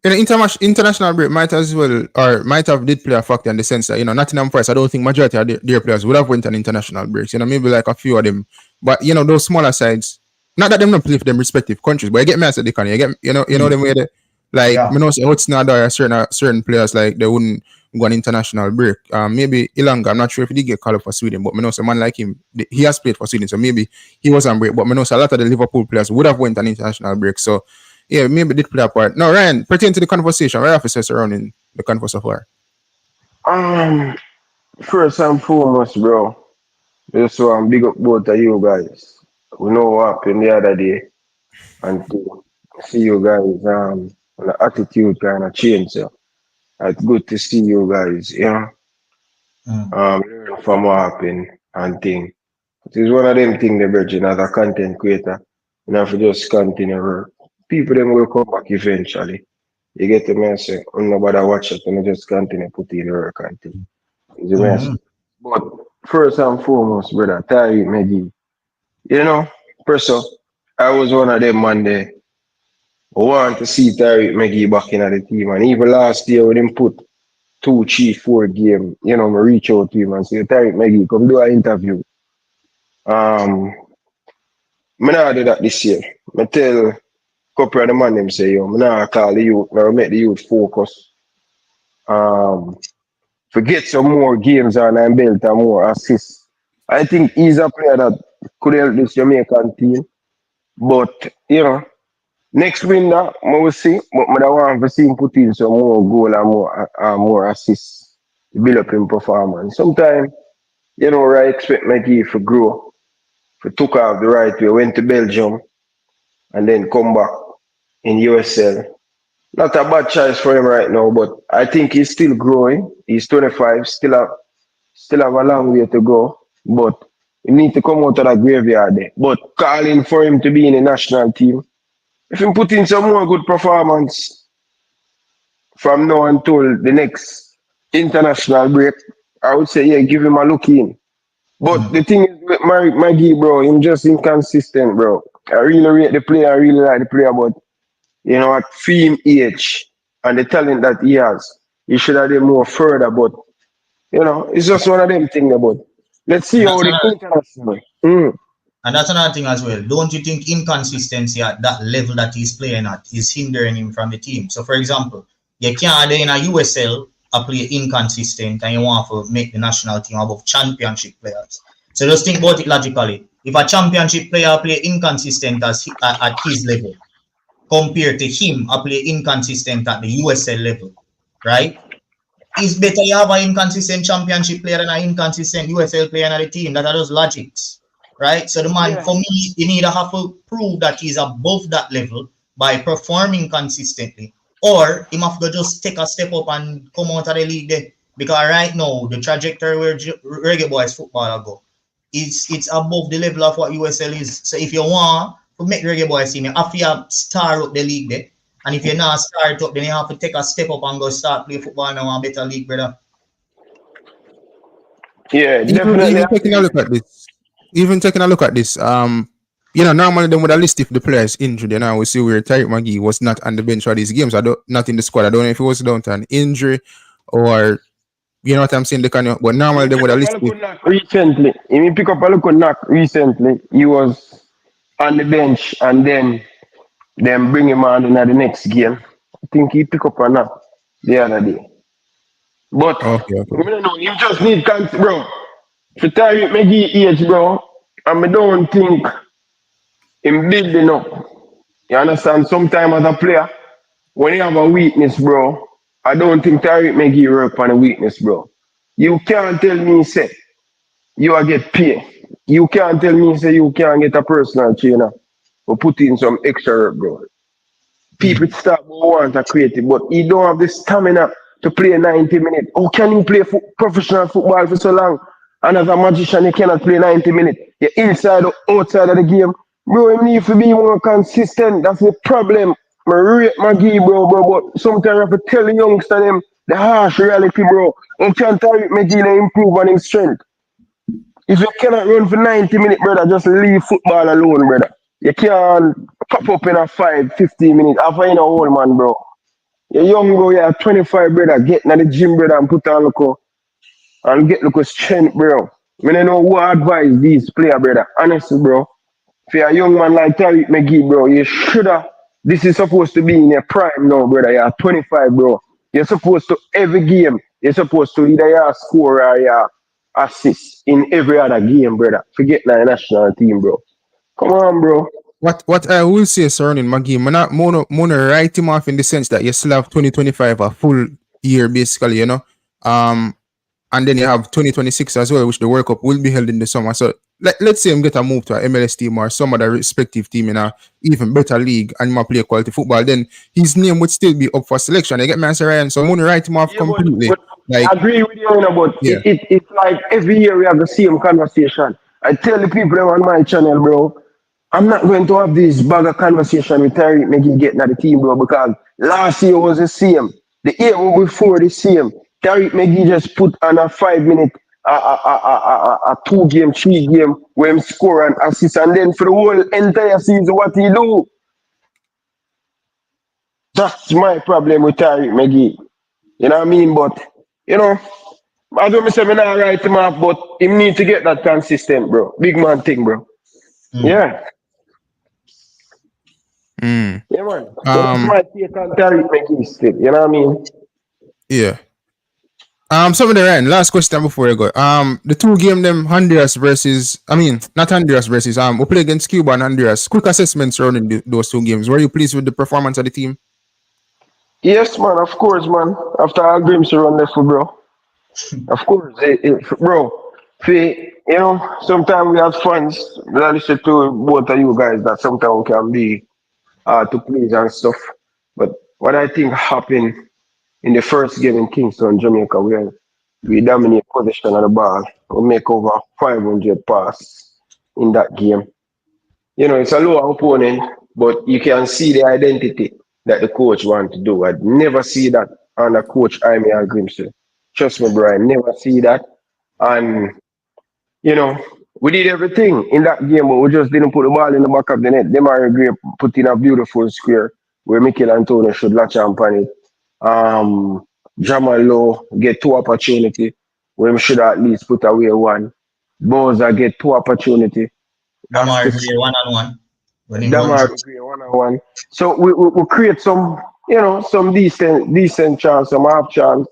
In the international break might as well, or might have did play a factor in the sense that, you know, Nottingham Forest, I don't think majority of their players would have went on international breaks. You know, maybe like a few of them. But, you know, those smaller sides, not that them don't play for them respective countries, but you get me as a Dicanio. You get, you know them way they, like, yeah. You know, it's not there certain players, like, they wouldn't go on international break. Maybe Ilanga, I'm not sure if he did get called up for Sweden, but I know someone like him, he has played for Sweden, so maybe he was on break. But I know a lot of the Liverpool players would have went on international break. So, yeah, maybe did play a part. Now, Ryan, pertaining to the conversation, what have you surrounding the convo so far? First and foremost, bro, just so I'm big up both of you guys. We know what happened the other day, and to see you guys, the attitude kind of change. So it's good to see you guys, you know, learn from what happened and thing. It is one of them things, the virgin, as a content creator, you have to just continue work. People them will come back eventually. You get the message, nobody watch it, and just continue put in the work and thing. It's the message. But first and foremost, brother, Tyreek Maggie, you know, person, I was one of them man there. I want to see Tyreek Maggie back in the team. And even last year when him put 2, 3, 4 games, you know, I reach out to him and say, Tyreek Maggie, come do an interview. I not do that this year. I tell a couple of the man them say, yo, I not call the youth, I make the youth focus. Forget some more games on and build and more assists. I think he's a player that could help this Jamaican team. But, you know, Next win that we will see, but I want to see him put in some more goal and more assists to build up him performance. Sometimes, I expect McGee to grow. If he took off the right way, went to Belgium and then come back in USL. Not a bad choice for him right now, but I think he's still growing. He's 25, still have a long way to go. But he need to come out of that graveyard there. But calling for him to be in the national team, if he put in some more good performance from now until the next international break, I would say, yeah, give him a look in. But the thing is with Maggie, bro, him just inconsistent, bro. I really rate the player, I really like the player, but at him age and the talent that he has, he should have done more further. But it's just one of them things about. Let's see And how that's the another international. and that's another thing as well. Don't you think inconsistency at that level that he's playing at is hindering him from the team? So, for example, you can't in a USL play inconsistent and you want to make the national team above championship players. So just think about it logically. If a championship player play inconsistent at his level, compared to him play inconsistent at the USL level, right? It's better you have an inconsistent championship player than an inconsistent USL player on the team. That are those logics, right? So the man, for me, you need to have to prove that he's above that level by performing consistently, or he must just take a step up and come out of the league there. Because right now, the trajectory where Reggae Boyz football go, it's above the level of what USL is. So if you want to make Reggae Boyz team, you have to star up the league there. And if you're not start up, then you have to take a step up and go start play football now in a better league, brother. Yeah, definitely. Even taking a look at this, normally they would have list if the player is injured. We see where Tariq McGee was not on the bench for these games. Not in the squad. I don't know if it was down to an injury or what I'm saying. But normally they would have listed. Recently, he pick up a look knock recently. He was on the bench and then bring him on in the next game. I think he pick up a knock the other day. But Okay. I don't know, you just need bro. For Tariq McGee age, bro, and I don't think him building up. You understand? Sometimes as a player, when you have a weakness, bro, I don't think Tariq McGee work on a weakness, bro. You can't tell me, say, you are get paid. You can't tell me, say, you can't get a personal trainer or put in some extra work, bro. People start want to create it, but he don't have the stamina to play 90 minutes. How can you play professional football for so long? And as a magician, you cannot play 90 minutes. You're inside or outside of the game. Bro, you need to be more consistent. That's the problem. I rate McGee, bro, but sometimes you have to tell the youngster them the harsh reality, bro. You can't tell McGee to improve on his strength. If you cannot run for 90 minutes, brother, just leave football alone, brother. You can't pop up in a 15 minutes. After in a old man, bro. You're young, bro. You're 25, brother. Get in the gym, brother, and put on look and get look strength, bro. I don't know who advise these players, brother. Honestly, bro. If you're a young man like Tariq McGee, bro, you shoulda. This is supposed to be in your prime now, brother. You're 25, bro. You're supposed to every game. You're supposed to either your score or your assist in every other game, brother. Forget the national team, bro. Come on, bro. What I will say surrounding McGee, I'm not write him off in the sense that you still have 2025 a full year basically, and then you have 2026 as well, which the World Cup will be held in the summer. So let's say him get a move to an MLS team or some other respective team in a even better league and him play quality football, then his name would still be up for selection. You get me, answer, Ryan? So I'm going to write him off completely. I agree with you, but it's like every year we have the same conversation. I tell the people on my channel, bro, I'm not going to have this bag of conversation with Tariq McGee getting at the team, bro, because last year was the same. The year before the same. Tariq McGee just put on a 5-minute, a 2-game, 3-game where him score and assist, and then for the whole entire season, what he do? That's my problem with Tariq McGee. You know what I mean? But, I don't say I'm not right him off, but he need to get that consistent, bro. Big man thing, bro. Yeah. Yeah, man. That's my take on Tariq McGee still. You know what I mean? Yeah. Some of the Ryan, last question before I go. The two game them Honduras versus, I mean, not Honduras versus, we play against Cuba and Honduras. Quick assessments surrounding those two games. Were you pleased with the performance of the team? Yes, man, of course, man. After all games around there for bro. Of course, bro. See, sometimes we have fans. I listen to both of you guys that sometimes can be to please and stuff. But what I think happened in the first game in Kingston, Jamaica, where we dominate possession of the ball, we make over 500 pass in that game. It's a lower opponent, but you can see the identity that the coach want to do. I'd never see that under coach Jaime Grimsey. Trust me, Brian, never see that. And you know, we did everything in that game, but we just didn't put the ball in the back of the net. Them are great, put in a beautiful square where Mikel Antonio should latch on it. Jamal Lowe get two opportunity where we should at least put away one. Boza get two opportunity. Damar Gray 1-on-1. When he runs. Damar Gray 1-on-1. So we create some, some decent chance, some half chance,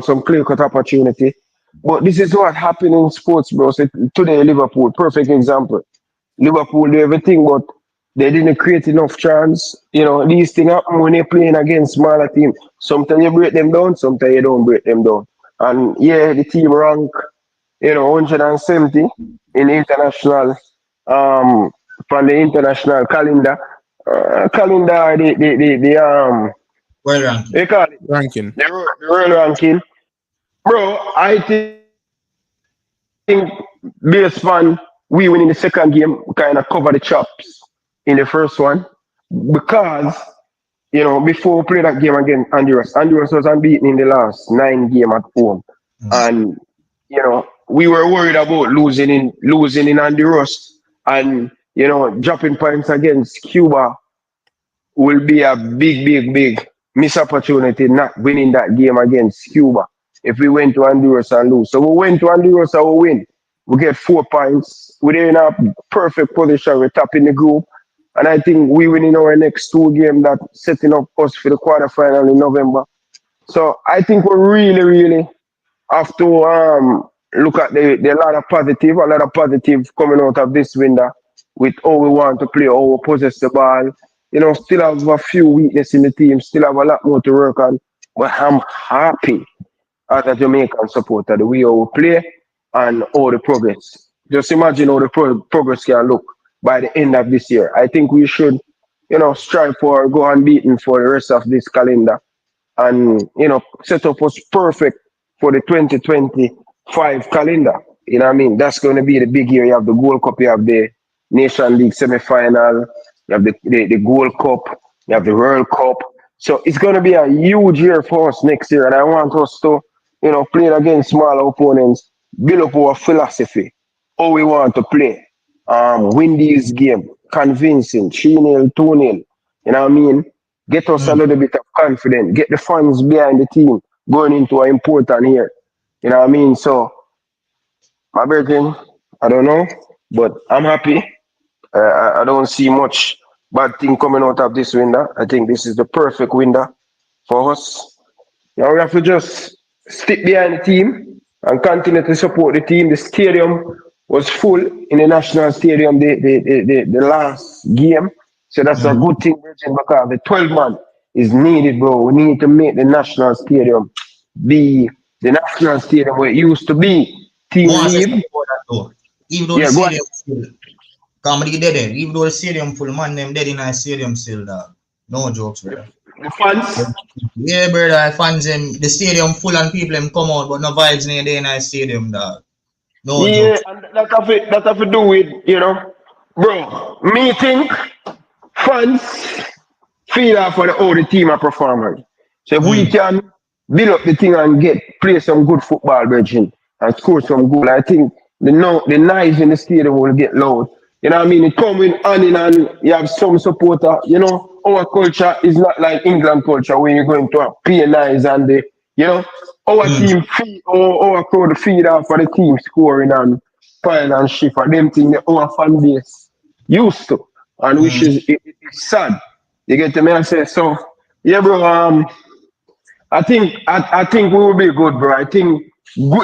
some clear cut opportunity. But this is what happened in sports, bro. So today, Liverpool, perfect example. Liverpool do everything, but they didn't create enough chance. These things happen when they're playing against smaller teams. Sometimes you break them down, sometimes you don't break them down. And yeah, the team rank, 170 in international, from the international calendar. The Well ranked. they call it Ranking. the world ranking. Bro, I think based on we winning the second game, we kind of cover the chops in the first one because before we play that game against Honduras was unbeaten in the last 9 games at home, and we were worried about losing in Honduras, and dropping points against Cuba will be a big miss opportunity not winning that game against Cuba if we went to Honduras and lose. So we went to Honduras and we win. We get 4 points. We're in a perfect position. We're top in the group. And I think we win in our next 2 games that setting up us for the quarterfinal in November. So I think we really have to look at the a lot of positive coming out of this window with how we want to play, how we possess the ball. Still have a few weaknesses in the team, still have a lot more to work on. But I'm happy as a Jamaican supporter, the way how we play and all the progress. Just imagine how the progress can look by the end of this year. I think we should, strive for go unbeaten for the rest of this calendar and, set up us perfect for the 2025 calendar. You know what I mean? That's going to be the big year. You have the Gold Cup, you have the Nation League semi-final, you have the Gold Cup, you have the World Cup. So it's going to be a huge year for us next year. And I want us to, play against smaller opponents, build up our philosophy, how we want to play, win these games, convincing, 3-0, 2-0. You know what I mean? Get us a little bit of confidence, get the fans behind the team going into an important year. You know what I mean? So, my brethren, I don't know, but I'm happy. I don't see much bad thing coming out of this window. I think this is the perfect window for us. Now we have to just stick behind the team and continue to support the team. The stadium was full in the national stadium the last game. So that's a good thing, Bridget, because the 12-man is needed, bro. We need to make the national stadium be the national stadium where it used to be. Team leave. Even though the stadium full, comedy dead. Even though the stadium full, man, them dead in the stadium still, dog. No jokes, brother. The fans? Yeah, brother, fans them the stadium full and people them come out, but no vibes near there in the stadium, dog. No yeah, jokes. and that have to do with, bro, me think fans feel out for all the team are performing. So if we can build up the thing and play some good football, Virgin, and score some goal, I think the noise in the stadium will get loud. You know what I mean? It coming on in and you have some supporter. Our culture is not like England culture where you're going to play nice and our team feed our crowd feed off for the team scoring and pile and shift for them thing our fan base used to. And which is it's sad. You get to me and say, so yeah, bro, I think we will be good, bro. I think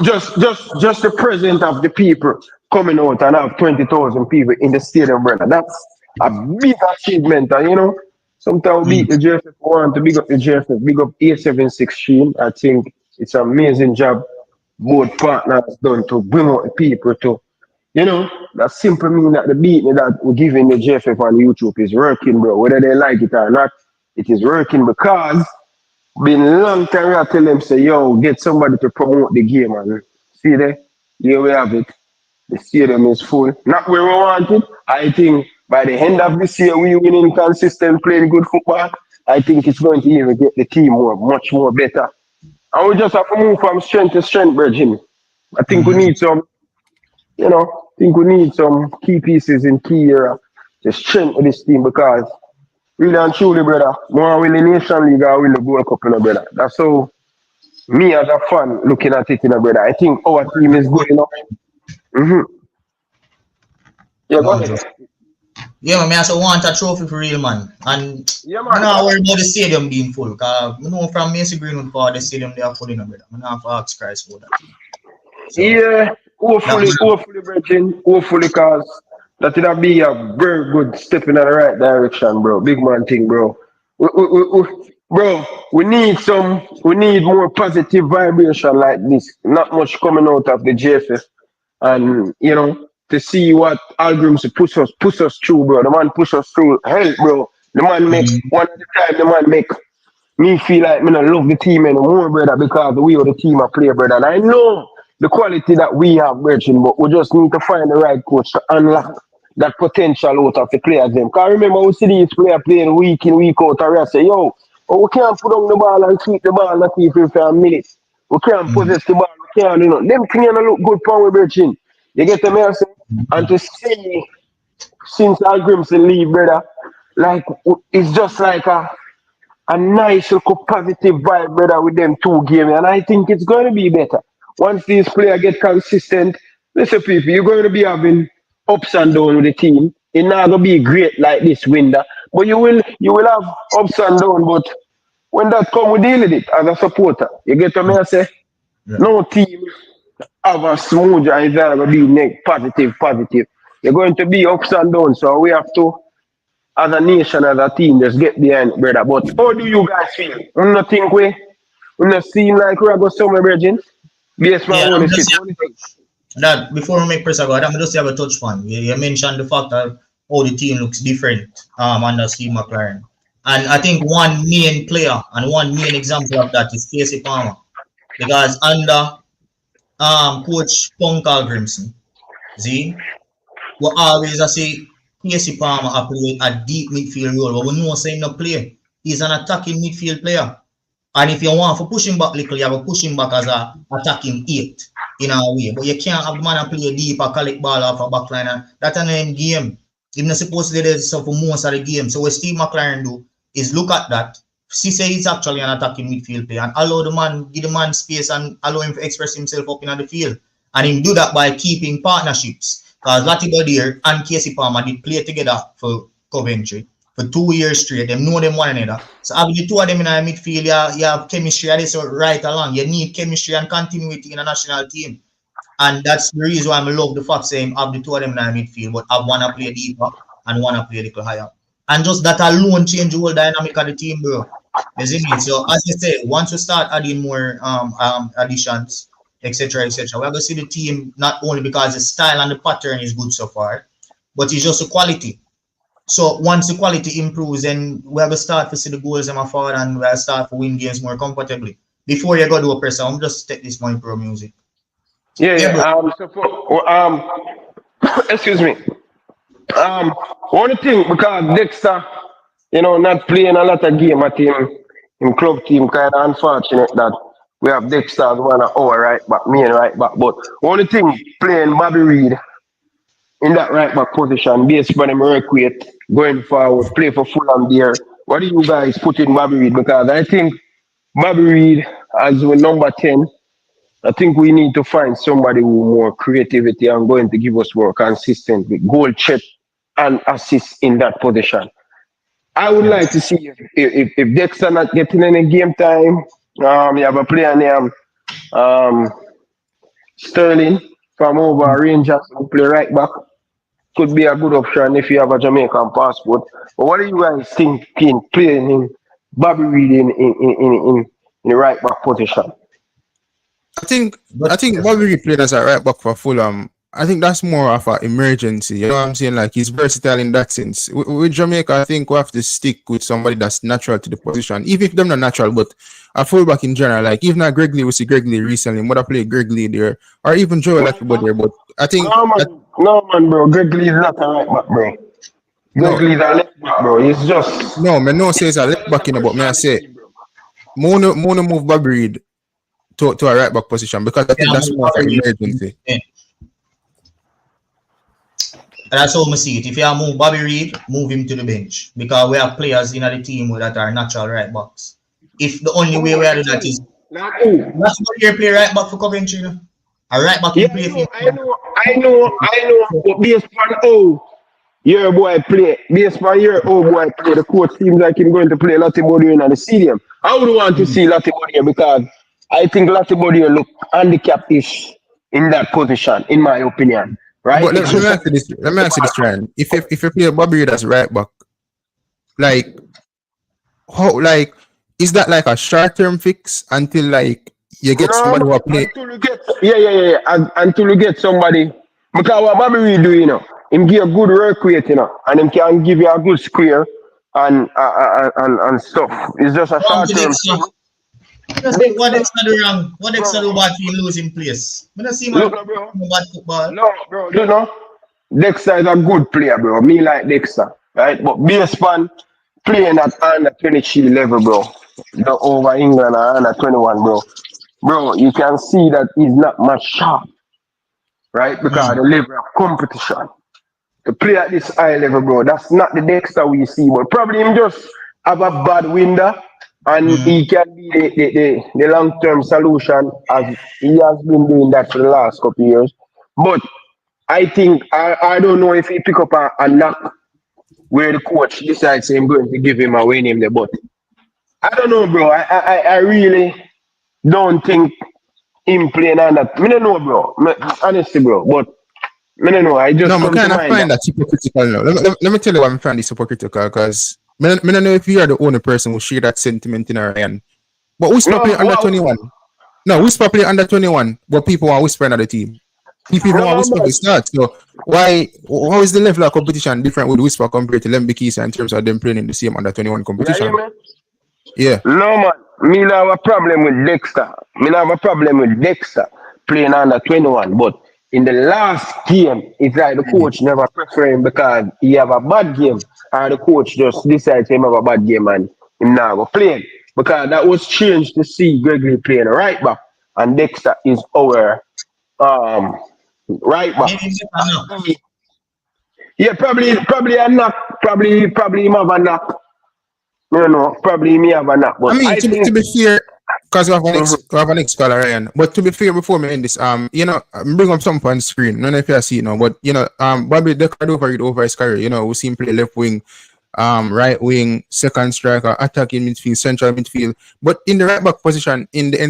just the presence of the people coming out and have 20,000 people in the stadium, brother. That's a big achievement, and you know. Sometimes we beat the JFF. Want to big up the JFF, big up A76 team. I think it's an amazing job both partners done to bring out the people to, you know, that simply mean that the beating that we're giving the JFF on YouTube is working, bro. Whether they like it or not, it is working because been a long time I tell them say, yo, get somebody to promote the game, man. See there? Here we have it. The stadium is full. Not where we want it. I think by the end of this year, we winning consistent, playing good football. I think it's going to even get the team much more better. And we just have to move from strength to strength, Virgin. I think we need some, you know, I think we need some key pieces in key area to strengthen this team because really and truly, brother, more win the Nation League or win the Gold Cup, you know, brother. That's how me as a fan looking at it, you know, brother. I think our team is good enough. Yeah, go ahead. Yeah, man, I also want a trophy for real, man. And Yeah, I'm man. not worried about the stadium being full. Because I know from Macy Greenwood for the stadium they are full, you know, brother. I'm not have to ask Christ for that. So, Yeah, hopefully, Virgin. Hopefully, because that would be a very good step in the right direction, bro. Big man thing, bro. Bro, we need more positive vibration like this. Not much coming out of the JFF. And, you know, to see what algorithms push us through, bro. The man push us through hell, bro. The man make, one at a time, the man make me feel like me not love the team anymore, brother, because the way of the team I play, brother. And I know the quality that we have, Virgin, but we just need to find the right coach to unlock that potential out of the players. Them. Because remember, we see these players playing week in, week out, and we say, yo, we can't put on the ball and keep the ball not even for a minute. We can't possess the ball, we can't, you know. Them things don't look good for we, Virgin. You get the message? And to see, since Al Grimson leave, brother, like, it's just like a nice little positive vibe, brother, with them two games. And I think it's going to be better. Once these players get consistent, listen, people, you're going to be having ups and downs with the team. It's not going to be great like this window. But you will have ups and downs. But when that comes, we deal with it as a supporter. You get what I say? Yeah. No team have a smooth and it's not going to be positive. You're going to be ups and downs. So we have to, as a nation, as a team, just get behind, brother. But how do you guys feel? You don't think we don't seem like we're going somewhere, Virgin? Based on that before we make press about I'm just have a touch point. You mentioned the fact that how the team looks different under Steve McClaren. And I think one main player and one main example of that is Casey Palmer. Because under Coach Punkal Grimson, see, we always say Casey Palmer played a deep midfield role, but we know saying no play. He's an attacking midfield player. And if you want for pushing back little, you have to push him back as a attacking 8 in a way. But you can't have man play deep or collect ball off a back line. That's an end game. He's not supposed to do this for most of the game. So what Steve McClaren do is look at that. See say he's actually an attacking midfield player and allow the man, give the man space and allow him to express himself up in the field. And him do that by keeping partnerships. Because Lottie Bodier and Casey Palmer did play together for Coventry for 2 years straight. They know them one another. So having the two of them in a midfield, you have chemistry and this right along. You need chemistry and continuity in a national team. And that's the reason why I love the fact saying have the two of them in a midfield, but have one to play deeper and one to play a little higher. And just that alone change the whole dynamic of the team, bro. You see me? So as you say, once we start adding more additions, etc., we're going to see the team not only because the style and the pattern is good so far, but it's just the quality. So once the quality improves, then we have to start to see the goals in forward and we have to start to win games more comfortably. Before you go to a press, I'm just take this money pro music. Excuse me. One thing because Dexter, you know, not playing a lot of game at him club team, kind of unfortunate that we have Dexter as one of our right back, main right back. But one thing playing Bobby Reid in that right back position, based on him requite going forward, play for Fulham there. What do you guys put in Bobby Reid? Because I think Bobby Reid as with number 10, I think we need to find somebody with more creativity and going to give us more consistent with goal check and assist in that position. I would like to see if Dexter not getting any game time, You have a player named Sterling from over Rangers who play right back. Could be a good option if you have a Jamaican passport. But what do you guys think in playing in Bobby Reed in the right back position? I think Bobby Reed played as a right back for Fulham. I think that's more of an emergency. You know what I'm saying? Like he's versatile in that sense. With Jamaica, I think we have to stick with somebody that's natural to the position. Even if they're not natural, but a fullback in general. Like even not Greg Lee, we see Greg Lee recently. Would have played Greg Lee there, or even Joel Akibo there. But I think No man, bro. Greg Lee is not a right back, bro. Greg Lee is a left back, bro. It's just no, man. No, say it's a left back in, but me I say, Mono move Bobby Reed to a right back position because I think that's more of an emergency. Yeah. That's how I see it. If you move Bobby Reed, move him to the bench because we have players in the team that are natural right backs. If the only way we are doing that is that's what you play right back for Coventry. A right back you play for. I know. But based on your boy play, based on your old boy play, the coach seems like he's going to play Lottie in the stadium. I would want to see Lottie because I think Lottie look handicapped-ish in that position, in my opinion. Right? But let me ask you this, Ryan. If you play Bobby Reed as right back, like how is that like a short-term fix until like you get somebody who play? Until you get somebody, because what Bobby Reed do, him give a good work rate, and him can give you a good square and stuff. It's just a short-term. What extra do wrong? What extra do bad for you losing place? I don't see my bad football. No, bro, Dexter is a good player, bro. Me like Dexter, right? But based on playing at under 23 level, bro, the over England and under 21, bro. Bro, you can see that he's not much sharp, right? Because the level of competition. To play at this high level, bro, that's not the Dexter we see, but probably him just have a bad window. And he can be the long-term solution as he has been doing that for the last couple of years. But I think, I don't know if he pick up a knock where the coach decides I'm going to give him a win him the but I don't know, bro. I really don't think him playing on that. I don't know, bro. Honestly, bro. But I don't know. I just I kind of find that hypocritical now. Let me tell you why I find this hypocritical because I don't know if you are the only person who share that sentiment in our end. But we stop playing under 21. No, we stop playing under 21, but people are whispering at the team. People want to whisper to start. So how is the level of competition different with whisper compared to Lembikisa in terms of them playing in the same under 21 competition? Yeah. No man, me not have a problem with Dexter. Me not have a problem with Dexter playing under 21, but in the last game, it's like the coach never prefer him because he have a bad game, and the coach just decides him have a bad game and him now go play. Because that was strange to see Gregory playing a right back, and Dexter is our right back. Yeah, probably a knock. Probably him have a knock. No, probably me have a knock. But I mean, to be fair, because we have an ex-caller, Ryan. But to be fair, before me end this, bring up something on the screen. I don't know if you see it now, but Bobby Deckard over his career. We see him play left wing, right wing, second striker, attacking midfield, central midfield. But in the right back position, in the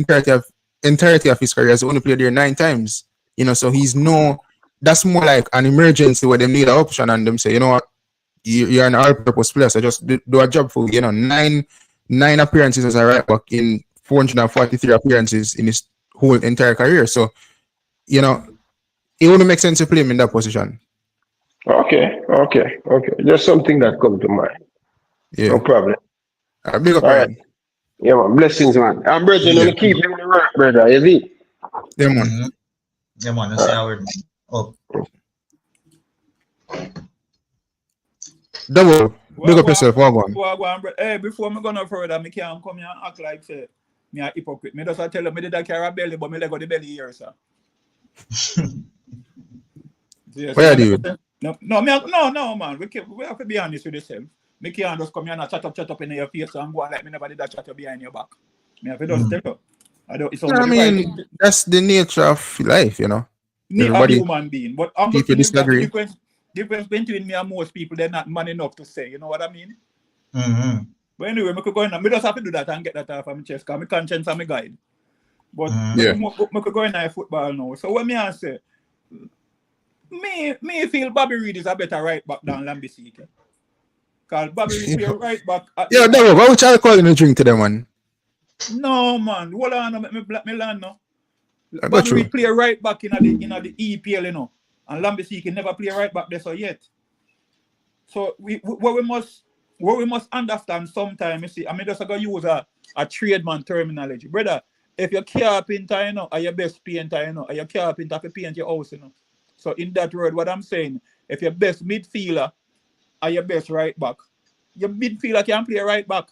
entirety of his career, he's only played there 9 times. So that's more like an emergency where they need an option and them say, you know what, you're an all-purpose player, so just do a job for 9 appearances as a right back in 443 appearances in his whole entire career. So, it wouldn't make sense to play him in that position. Okay. Just something that comes to mind. Yeah. No problem. Big up, right. Yeah, man. Blessings, man. I'm brother, keep doing the work, brother. Is it? Yeah, man. Mm-hmm. Yeah, man. That's how we're Double. Big up yourself. Hey, before me go no further, I can't come here and act like say me a hypocrite. Me just tell you me did I carry a belly, but me let go the belly here, sir. Where are you? No, man. We have to be honest with yourself. Me can't just come here and chat up in your face and go on like me never did that chat up behind your back. Me have to just tell you. That's the nature of life, Everybody, a human being. But I'm if you disagree. Difference between me and most people, they're not man enough to say, you know what I mean? Mm-hmm. But anyway, I could go in and I just have to do that and get that off of my chest because my conscience and my guide. But Yeah. I could go in football now. So what me I say, me feel Bobby Reid is a better right back than Lambisike. Because Bobby Reid play right back. Yeah, no, why would you call in a drink to them, man? No, man. Hold on, let me black me land now. I got Bobby you. Reid play right back in the EPL, you know. And Lambisike never play right back there so yet. So what we must understand sometimes, you see, I mean, just going to use a tradesman terminology. Brother, if you're carpenter, you know, are your best painter, you know, are your carpenter to paint your house, you know. So in that word, what I'm saying, if your best midfielder are your best right back, your midfielder can play right back.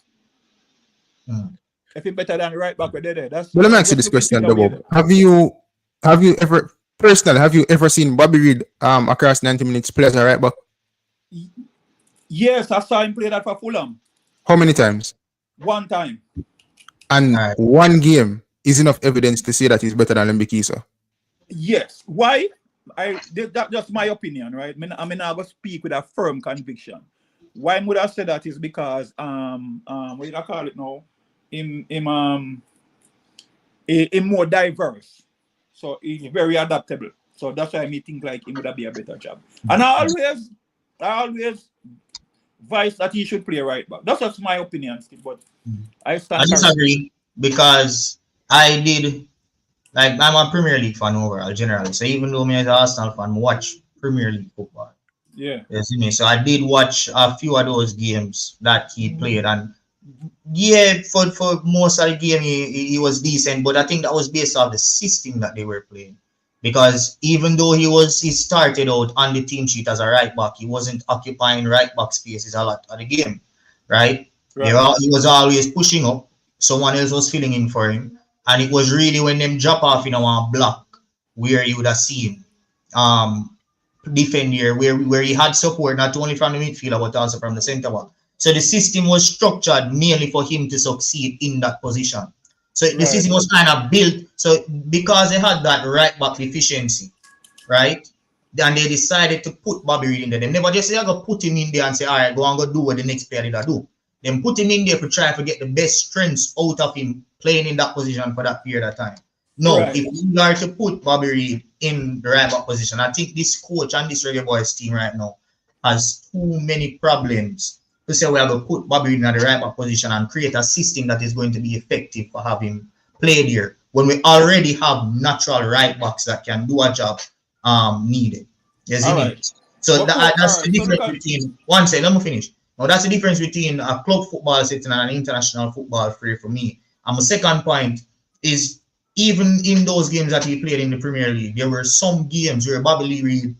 If you're better than right back, we're there. That's. But let me ask you this question, Double. Have you ever seen Bobby Reid across 90 minutes play as a right back? Yes, I saw him play that for Fulham. How many times? One time. And one game is enough evidence to say that he's better than Lembikisa. Yes. Why? That's just my opinion, right? I mean, I will speak with a firm conviction. Why would I say that is because what did I call it now? In more diverse. So he's very adaptable. So that's why I think like he would be a better job. And I always advise that he should play right back. That's just my opinion, Steve, but I disagree because I did, like, I'm a Premier League fan overall generally. So even though me as an Arsenal fan, watch Premier League football. Yeah. You see me? So I did watch a few of those games that he played, and yeah, for most of the game he was decent, but I think that was based off the system that they were playing. Because even though he started out on the team sheet as a right back, he wasn't occupying right back spaces a lot of the game, right? He was always pushing up. Someone else was filling in for him. And it was really when them drop off in a block where you would have seen defend here, where he had support not only from the midfielder but also from the centre back. So the system was structured mainly for him to succeed in that position. So the system was kind of built. So because they had that right back deficiency, right? Then they decided to put Bobby Reid in there. They never just say, I go put him in there and say, all right, go and go do what the next player did do. Then put him in there to try to get the best strengths out of him playing in that position for that period of time. No, if you are to put Bobby Reid in the right back position, I think this coach and this Reggae Boyz team right now has too many problems to say we are going to put Bobby Reid in the right back position and create a system that is going to be effective for having played here when we already have natural right backs that can do a job needed. Yes, so that's the difference between one second, let me finish. Now that's the difference between a club football setting and an international football for me. And my second point is even in those games that he played in the Premier League, there were some games where Bobby Reid,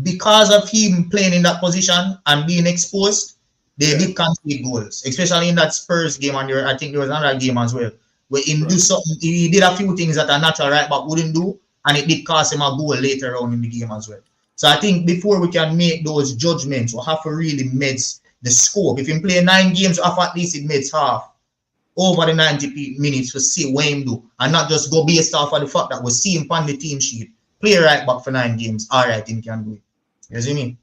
because of him playing in that position and being exposed, they did concede goals, especially in that Spurs game, and I think there was another game as well, where he did a few things that a natural right back wouldn't do, and it did cost him a goal later on in the game as well. So I think before we can make those judgments, we'll have to really meds the scope. If you play 9 games, at least it meds half over the 90 minutes to see what him do, and not just go based off of the fact that we see him on the team sheet, play right back for 9 games, all right, him can do it. You see me?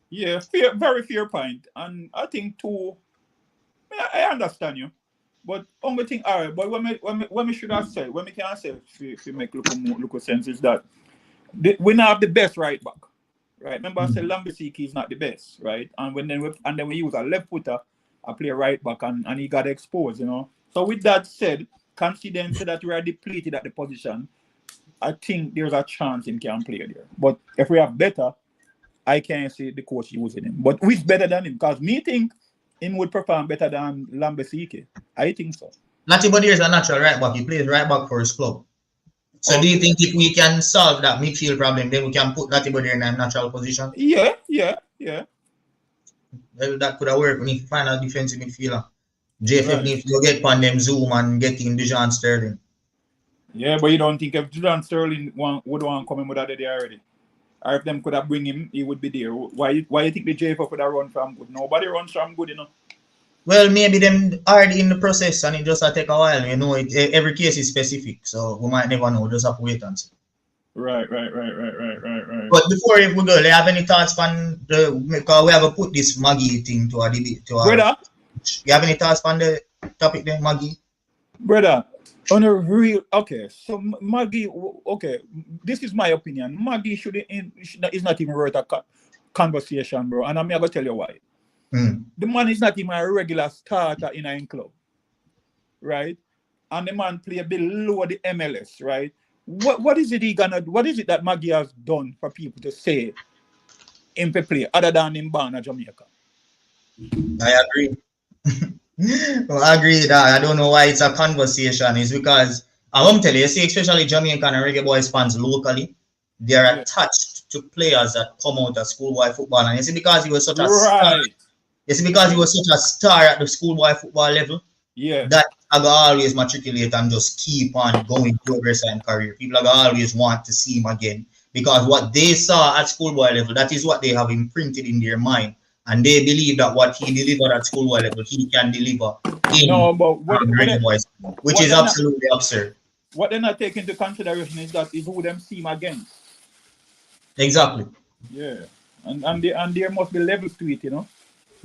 Yeah, very fair point. And I think too, I understand you. But only thing, all right, but when we should have said, when we can say, if you make look sense, is that we now have the best right back, right? Remember I said Lambisike is not the best, right? And then we use a left footer, I play right back, and he got exposed, you know. So with that said, considering that we are depleted at the position, I think there's a chance him can play there. But if we have better, I can't see the coach using him. But who's better than him? Because me think him would perform better than Lambisike. I think so. Latibody is a natural right back. He plays right back for his club. So do you think if we can solve that midfield problem, then we can put Latibody in a natural position? Yeah. Well, that could have worked when he find a defensive midfielder. JFF needs to get on them Zoom and get in Dijon Sterling. Yeah, but you don't think if Dijon Sterling would want to come in with that day already? Or if them could have bring him, he would be there. Why you think the JFF would have run from good? Nobody runs from good, you know. Well, maybe them already in the process and it just take a while. You know, every case is specific, so we might never know. Just have to wait and see. Right. But before we go, do you have any thoughts on because we have to put this Maggie thing to a debate? Brother, You have any thoughts on the topic there, Maggie? Brother, on a real, okay, so Maggie, okay, this is my opinion. Maggie is not even worth a conversation, bro. And I'm going to tell you why. The man is not even a regular starter in a club, right? And the man play below the MLS, right? What is it that Maggie has done for people to say him to play other than him born in Jamaica? I agree. Well, I agree with that. I don't know why it's a conversation. It's because I won't tell you, see, especially Jamaican and Reggae Boyz fans locally, they are attached to players that come out of schoolboy football. And you see, because he was such a star. You see, because he was such a star at the schoolboy football level, that I go always matriculate and just keep on going progress and career. People are always want to see him again. Because what they saw at schoolboy level, that is what they have imprinted in their mind. And they believe that what he delivered at schoolboy level, he can deliver in Reggae Boyz, which is absolutely absurd. What they're not taking into consideration is who them see him against. Exactly. Yeah. And there must be levels to it, you know?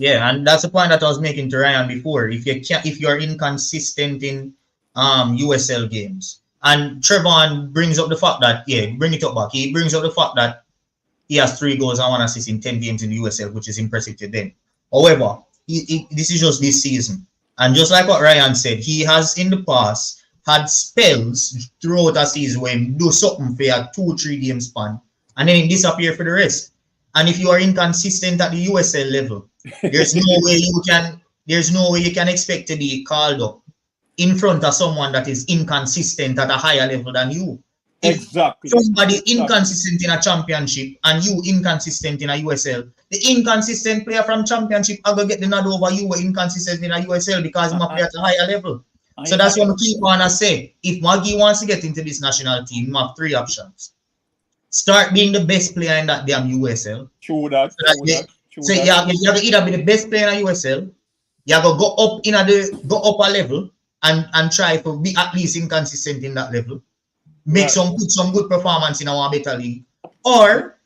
Yeah, and that's the point that I was making to Ryan before. If you're inconsistent in USL games, and Trevon brings up the fact that bring it up back. He brings up the fact that he has 3 goals and 1 assist in 10 games in the USL, which is impressive to them. However, this is just this season, and just like what Ryan said, he has in the past had spells throughout a season where he do something for a 2-3 game span, and then he disappear for the rest. And if you are inconsistent at the USL level, there's no way you can expect to be called up in front of someone that is inconsistent at a higher level than you. If somebody inconsistent in a championship and you inconsistent in a USL, the inconsistent player from championship are going to get the nod over you were inconsistent in a USL because he play at a higher level. So that's what we keep on to say. If Maggie wants to get into this national team, you have 3 options. Start being the best player in that damn USL. True that. So you have to either be the best player in a USL, you have to go up a level and try to be at least inconsistent in that level. Put some good performance in our better league. Or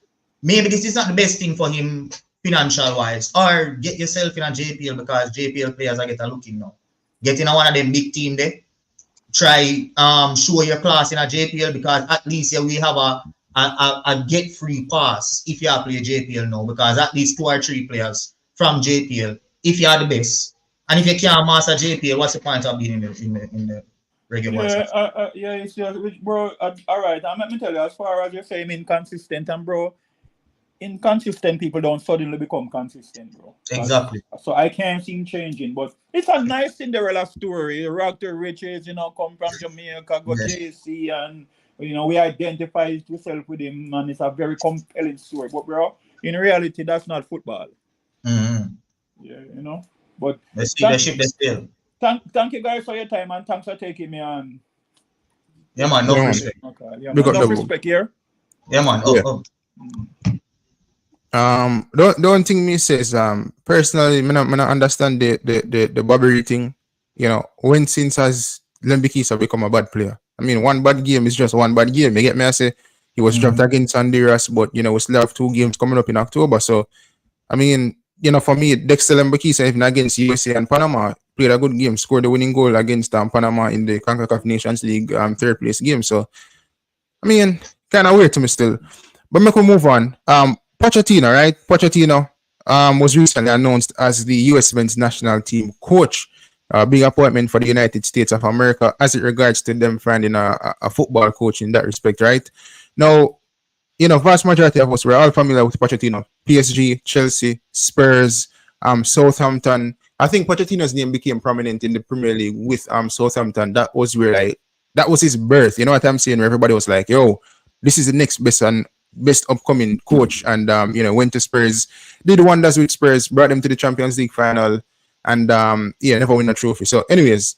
maybe this is not the best thing for him financial wise. Or get yourself in a JPL because JPL players are getting looking now. Get in one of them big team there. Try show your class in a JPL because at least we have a get free pass if you are play JPL now because at least 2 or 3 players from JPL if you are the best. And if you can't master JPL, what's the point of being in the Reggae Boyz? It's just, bro. All right, let me tell you, as far as you're saying inconsistent, and bro, inconsistent people don't suddenly become consistent, bro. Exactly. So I can't see him changing, but it's a nice Cinderella story. Rock to riches, come from Jamaica, go JC, and we identify yourself with him, and it's a very compelling story. But bro, in reality, that's not football. Yeah, But let's see the ship that's still. Thank you guys for your time and thanks for taking me on. Yeah, man. No respect. Okay. Yeah, man. No respect here. Yeah, man. The one thing me says, personally, I don't understand the Bobbery thing. When since has Lembikisa become a bad player? I mean, one bad game is just one bad game. You get me? I say he was dropped against Honduras, but we still have 2 games coming up in October. So, I mean, for me, Dexter Lembikisa, even against USA and Panama, played a good game, scored the winning goal against Panama in the CONCACAF Nations League 3rd place game. So, I mean, kind of weird to me still. But we can move on. Pochettino, right? Pochettino was recently announced as the Usmnt national team coach. Big appointment for the United States of America as it regards to them finding a football coach in that respect, right? Now, vast majority of us, we're all familiar with Pochettino. PSG, Chelsea, Spurs, Southampton. I think Pochettino's name became prominent in the Premier League with Southampton. That was where that was his birth. You know what I'm saying? Where everybody was like, yo, this is the next best upcoming coach. And, went to Spurs, did wonders with Spurs, brought them to the Champions League final. And, never win a trophy. So, anyways,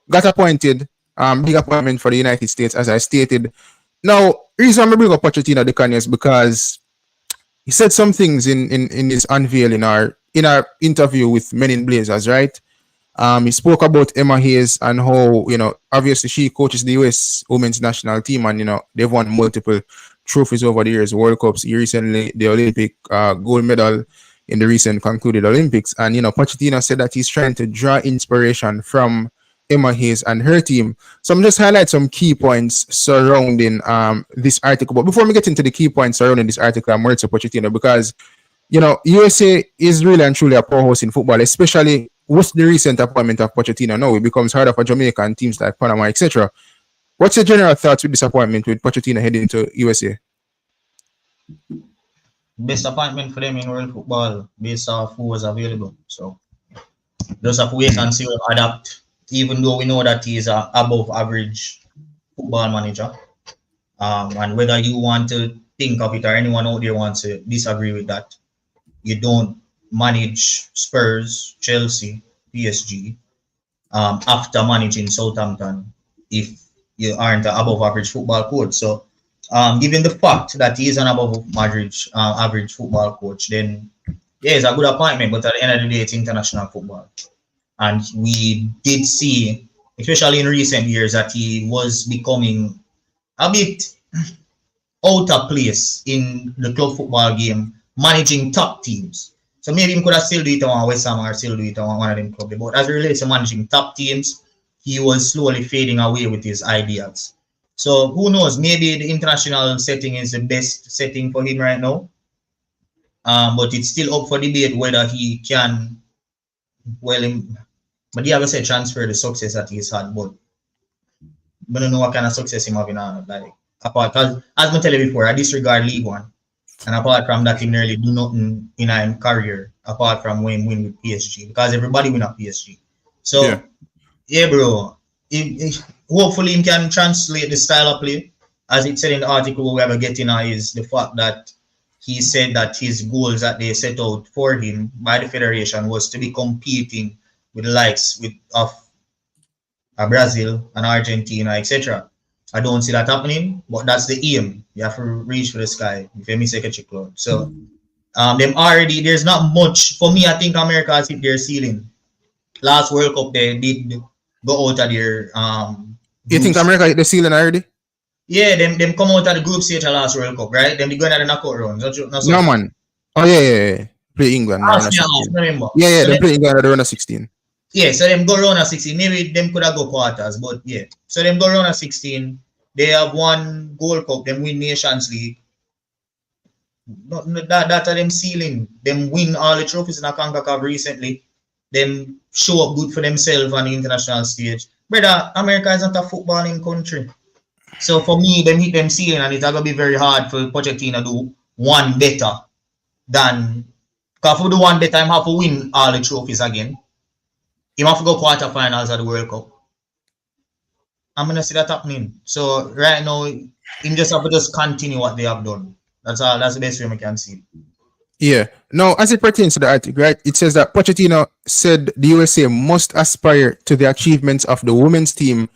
got appointed. Big appointment for the United States, as I stated. Now, the reason I'm bring up Pochettino, Dicanio, is because he said some things in his unveil in our interview with Men in Blazers, right? He spoke about Emma Hayes and how, obviously she coaches the US women's national team and, they've won multiple trophies over the years, World Cups, recently the Olympic gold medal, in the recent concluded Olympics. And, Pochettino said that he's trying to draw inspiration from Emma Hayes and her team. So I'm just highlight some key points surrounding this article. But before we get into the key points surrounding this article, I'm Mauricio Pochettino, because, USA is really and truly a powerhouse in football, especially with the recent appointment of Pochettino. Now it becomes harder for Jamaica and teams like Panama, etc. What's your general thoughts with this appointment with Pochettino heading to USA? Best appointment for them in world football based off who was available. So just have to wait and see how adapt, even though we know that he is an above average football manager. And whether you want to think of it or anyone out there wants to disagree with that, you don't manage Spurs, Chelsea, PSG after managing Southampton if you aren't an above average football coach. So given the fact that he is an above average football coach, then yeah, it's a good appointment, but at the end of the day, it's international football. And we did see, especially in recent years, that he was becoming a bit out of place in the club football game, managing top teams. So maybe he could have still do it on West Ham or still do it on one of them clubs. But as it relates to managing top teams, he was slowly fading away with his ideas. So who knows? Maybe the international setting is the best setting for him right now. But it's still up for debate whether he can, but he haven't said transfer the success that he's had. But I don't know what kind of success he having on. Like, apart, because as I tell you before, I disregard League One. And apart from that, he nearly do nothing in his career apart from win with PSG, because everybody win at PSG. So, yeah bro, hopefully he can translate the style of play. As it said in the article we ever getting is the fact that he said that his goals that they set out for him by the federation was to be competing with the likes of Brazil and Argentina, etc. I don't see that happening, but that's the aim. You have to reach for the sky if you miss a cloud. So them already, there's not much. For me, I think America has hit their ceiling. Last World Cup, they did go out of their You think America hit the ceiling already? Yeah, them come out of the group stage of last World Cup, right? Them they go into the knockout round. No man. Oh yeah. Play England. Yeah, they play England at the round of 16. Yeah, so them go round of 16. Maybe them could have go quarters, but yeah. So them go round of 16. They have won Gold Cup. Them win Nations League. That are them ceiling. Them win all the trophies in the CONCACAF recently. Them show up good for themselves on the international stage. Brother, America is not a footballing country. So for me, them hit them ceiling, and it's going to be very hard for Pochettino to do one better than, because for the one better, I have to win all the trophies again. You have to go quarterfinals of the World Cup. I'm going to see that happening. So right now, him just have to just continue what they have done. That's all. That's the best way we can see. Yeah. Now, as it pertains to the article, right, it says that Pochettino said the USA must aspire to the achievements of the women's team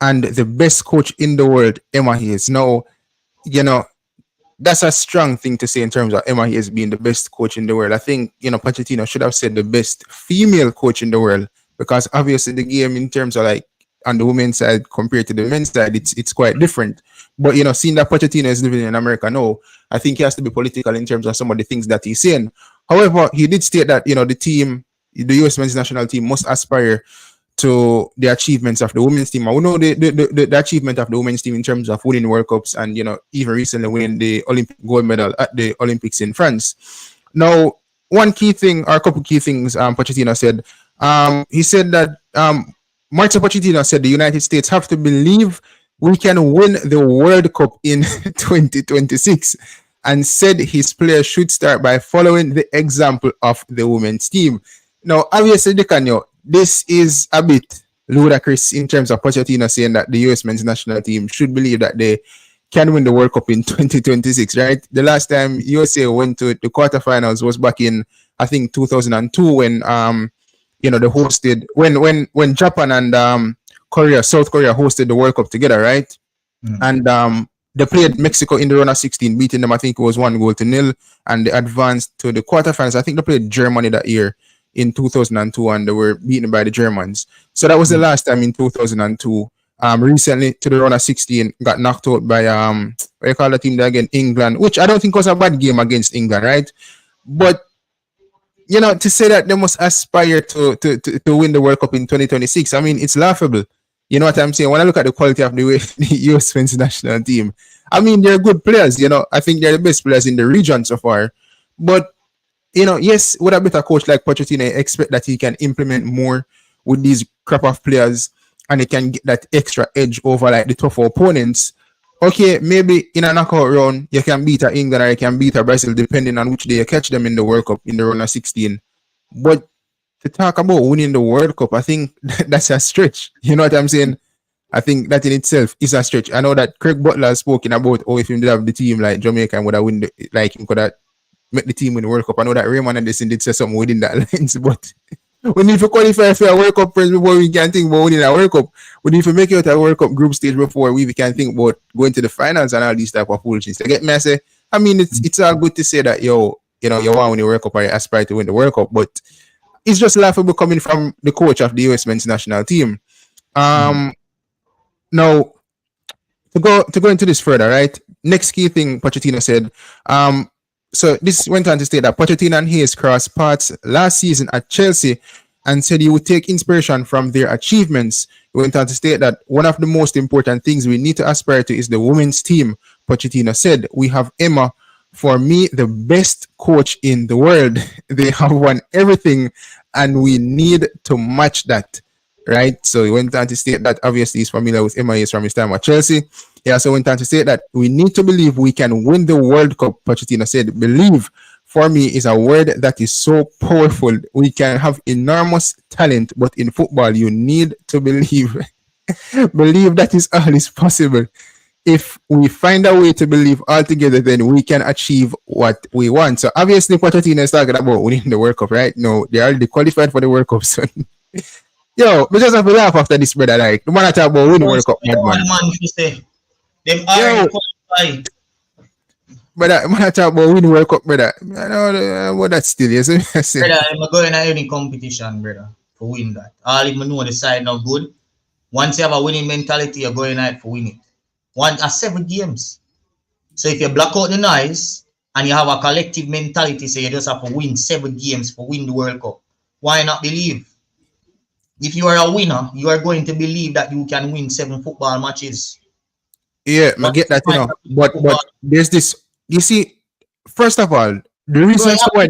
and the best coach in the world, Emma Hayes. Now, that's a strong thing to say in terms of Emma Hayes being the best coach in the world. I think, Pochettino should have said the best female coach in the world, because obviously the game in terms of like on the women's side compared to the men's side, it's quite different. But, seeing that Pochettino is living in America now, I think he has to be political in terms of some of the things that he's saying. However, he did state that, the US men's national team must aspire to the achievements of the women's team. I know the achievement of the women's team in terms of winning World Cups and, even recently winning the Olympic gold medal at the Olympics in France. Now, one key thing, or a couple key things Pochettino said, he said that Mauricio Pochettino said the United States have to believe we can win the World Cup in 2026, and said his players should start by following the example of the women's team. Now, obviously, Dicanio, this is a bit ludicrous in terms of Pochettino saying that the US men's national team should believe that they can win the World Cup in 2026, right? The last time USA went to the quarterfinals was back in, I think, 2002 when they hosted when Japan and South Korea hosted the World Cup together, right? And they played Mexico in the round of 16, beating them, I think it was 1-0, and they advanced to the quarterfinals. I think they played Germany that year in 2002, and they were beaten by the Germans. So that was the last time in 2002. Recently to the round of 16, got knocked out by what you call the team there again, England, which I don't think was a bad game against England, right? But you know, to say that they must aspire to win the World Cup in 2026, I mean, it's laughable. You know what I'm saying? When I look at the quality of the US men's national team, I mean, they're good players. You know, I think they're the best players in the region so far. But, you know, yes, with a better coach like Pochettino, I expect that he can implement more with these crop of players and he can get that extra edge over like the tougher opponents. Okay, maybe in a knockout round, you can beat a England or you can beat a Brazil, depending on which day you catch them in the World Cup in the round of 16. But to talk about winning the World Cup, I think that's a stretch. You know what I'm saying? I think that in itself is a stretch. I know that Craig Butler has spoken about, oh, if he did have the team like Jamaica and would have win, like he could have met the team in the World Cup. I know that Raymond Anderson did say something within that lines, but we need to qualify for a World Cup first before we can think about winning a World Cup. We need to make it a World Cup group stage before we can think about going to the finals and all these type of foolishness. You get me? I mean, it's all good to say that, you know, you want to win the World Cup or you aspire to win the World Cup, but it's just laughable coming from the coach of the US men's national team. Now, to go into this further, right? Next key thing Pochettino said. So this went on to state that Pochettino and Hayes crossed paths last season at Chelsea and said he would take inspiration from their achievements. He went on to state that one of the most important things we need to aspire to is the women's team. Pochettino said, "We have Emma, for me, the best coach in the world. They have won everything and we need to match that." Right? So he went on to state that obviously he's familiar with Emma Hayes from his time at Chelsea. He also went on to say that we need to believe we can win the World Cup. Pochettino said, "Believe for me is a word that is so powerful. We can have enormous talent, but in football, you need to believe." Believe that is all is possible. If we find a way to believe altogether, then we can achieve what we want. So obviously, Pochettino is talking about winning the World Cup, right? No, they already qualified for the World Cup, so yo, we just have to laugh after this, brother. Like, the man I talk about winning the World Cup, man. Them already qualified. Brother, man I talk about winning the World Cup, brother. I know what that's still is. Brother, I'm going to any competition, brother, for win that. All even know the side not good. Once you have a winning mentality, you're going out for winning. 7 games. So if you block out the noise and you have a collective mentality, so you just have to win 7 games for win the World Cup, why not believe? If you are a winner, you are going to believe that you can win 7 football matches. Yeah, I get that, you know. But there's this, you see, first of all, the reason why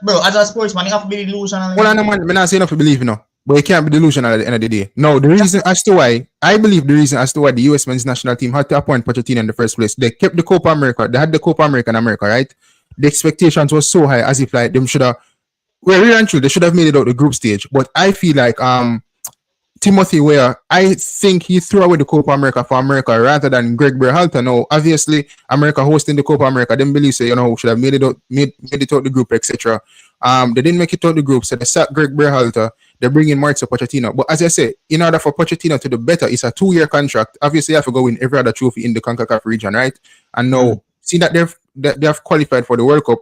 bro, as a sportsman, you have to be delusional. Well, I'm not saying enough to believe, you know, but you can't be delusional at the end of the day. No, the reason as to why, I believe the reason as to why the US men's national team had to appoint Pochettino in the first place, they kept the Copa America, they had the Copa America in America, right? The expectations was so high as if like them should have, well, really and true, they should have made it out the group stage. But I feel like Timothy Weah, I think he threw away the Copa America for America rather than Greg Berhalter. Now, obviously, America hosting the Copa America, them believe say, you know, should have made it out the group, etc. They didn't make it out the group, so they sacked Greg Berhalter. They bring in Mauricio Pochettino. But as I say, in order for Pochettino to do better, it's a 2-year contract. Obviously, you have to go win every other trophy in the CONCACAF region, right? And now, see that they have qualified for the World Cup.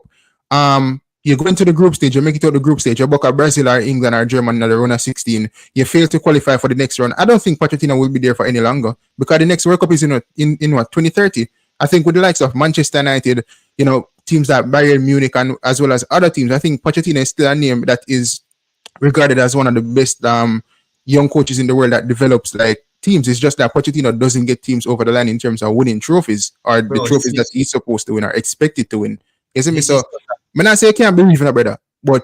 You go into the group stage, you make it out the group stage, you book a Brazil or England or Germany in the round of 16, you fail to qualify for the next round. I don't think Pochettino will be there for any longer because the next World Cup is in what, 2030. I think with the likes of Manchester United, you know, teams like Bayern Munich and as well as other teams, I think Pochettino is still a name that is regarded as one of the best young coaches in the world that develops like teams. It's just that Pochettino doesn't get teams over the line in terms of winning trophies or the trophies that he's supposed to win or expected to win. You see me? So when I say I can't believe in a brother, but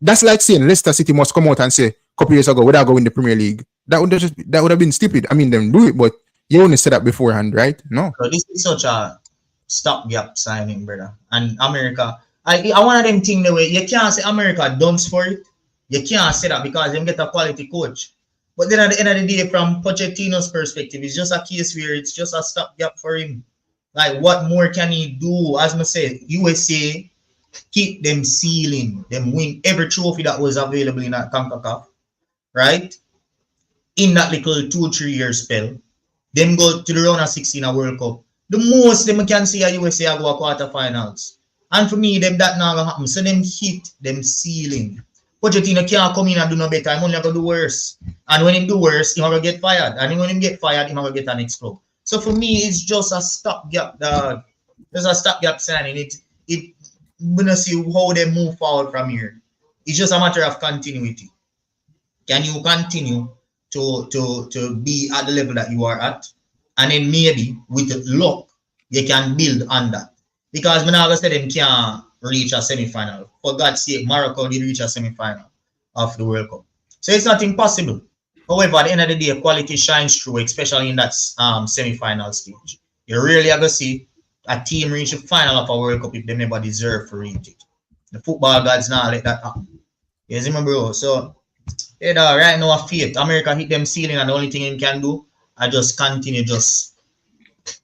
that's like saying Leicester City must come out and say a couple years ago without going the Premier League. That would have been stupid. I mean, them do it, but you only said that beforehand, right? No. So this is such a stopgap signing, brother. And America, I one of them things the way you can't say America dunce for it. You can't say that because they get a quality coach. But then at the end of the day, from Pochettino's perspective, it's just a case where it's just a stopgap for him. Like, what more can he do? As I said, USA keep them sealing, them win every trophy that was available in that CONCACAF, right? In that little 2-3 year spell, them go to the round of 16 a World Cup. The most them can see a USA go to quarterfinals. And for me, them that not gonna happen. So them hit them ceiling. Pochettino can't come in and do no better. I'm only gonna do worse. And when he do worse, he's gonna get fired. And when he get fired, he's gonna get an next club. So for me, it's just a stopgap, dog. There's a stopgap signing. It gonna see how they move forward from here. It's just a matter of continuity. Can you continue to be at the level that you are at? And then maybe with luck, you can build on that. Because I'm not gonna say them can't reach a semi-final. For God's sake, Morocco did reach a semi-final of the World Cup. So it's not impossible. However, at the end of the day, quality shines through, especially in that semi-final stage. You really are gonna see a team reach the final of a World Cup if they never deserve to reach it. The football gods now let that happen. You see me, bro? So, right now, I feel America hit them ceiling, and the only thing they can do, I just continue, just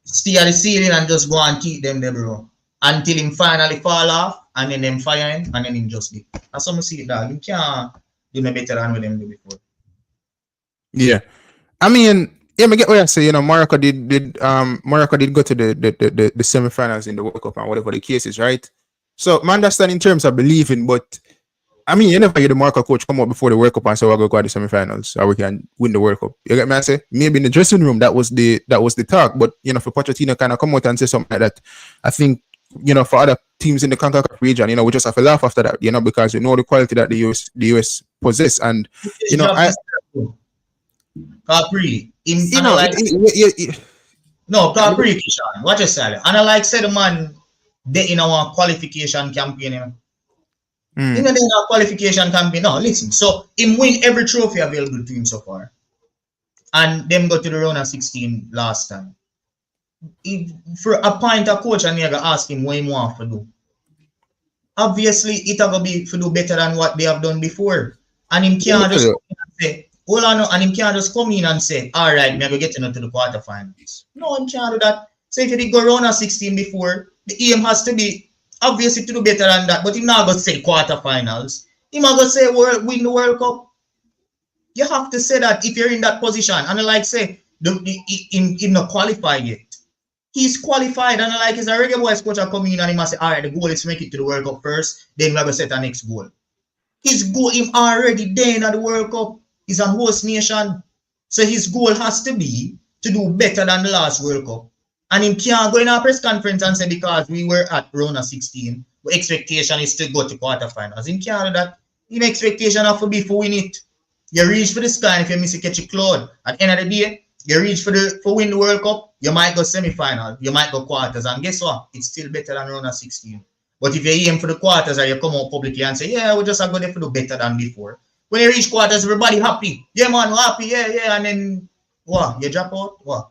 stay at the ceiling and just go and keep them there, bro. Until him finally fall off, and then them fire him, and then him just dip. That's how I see it, dog. You can't do no better than what them do before. Yeah. I mean, yeah, I get what I say. You know, Morocco did go to the semi-finals in the World Cup and whatever the case is, right? So, I understand in terms of believing, but I mean, you never hear the Morocco coach come out before the World Cup and say we're going to go to the semi-finals or we can win the World Cup. You get me? I say maybe in the dressing room that was the talk, but you know, for Pochettino kind of come out and say something like that, I think, you know, for other teams in the Concacaf region, you know, we just have to laugh after that, you know, because we know the quality that the US possess, and you know, Capri, no, Capri, Kishan, what you say? And I like said the man they in our qualification campaign, you know. In the qualification campaign, no, listen. So him win every trophy available to him so far, and them go to the round of 16 last time. If, for a point, a coach and you ask him what he want to do. Obviously, it will be to do better than what they have done before, and him can't just come in and say, hold on, and him can't just come in and say, all right, maybe getting into the quarterfinals. No, him can't do that. So if you did go round of 16 before, the aim has to be obviously to do better than that, but he's not going to say quarterfinals. He's not going to say win the World Cup. You have to say that if you're in that position. And like say, he's not qualified yet. He's qualified, and like he's a Reggae Boyz coach coming in and he must say, all right, the goal is to make it to the World Cup first, then we're going to set our next goal. His goal, him already there at the World Cup. He's a host nation. So his goal has to be to do better than the last World Cup. And him can't go in a press conference and say because we were at round of 16, the expectation is to go to quarterfinals. Him can't do that. His expectation have to be for win it. You reach for the sky, and if you miss it, catch a cloud. At the end of the day, you reach for win the World Cup, you might go semi-final, you might go quarters, and guess what? It's still better than round of 16. But if you aim for the quarters or you come out publicly and say, yeah, we just are going to do better than before. When you reach quarters, everybody happy. Yeah, man, happy, yeah, and then what? You drop out? What?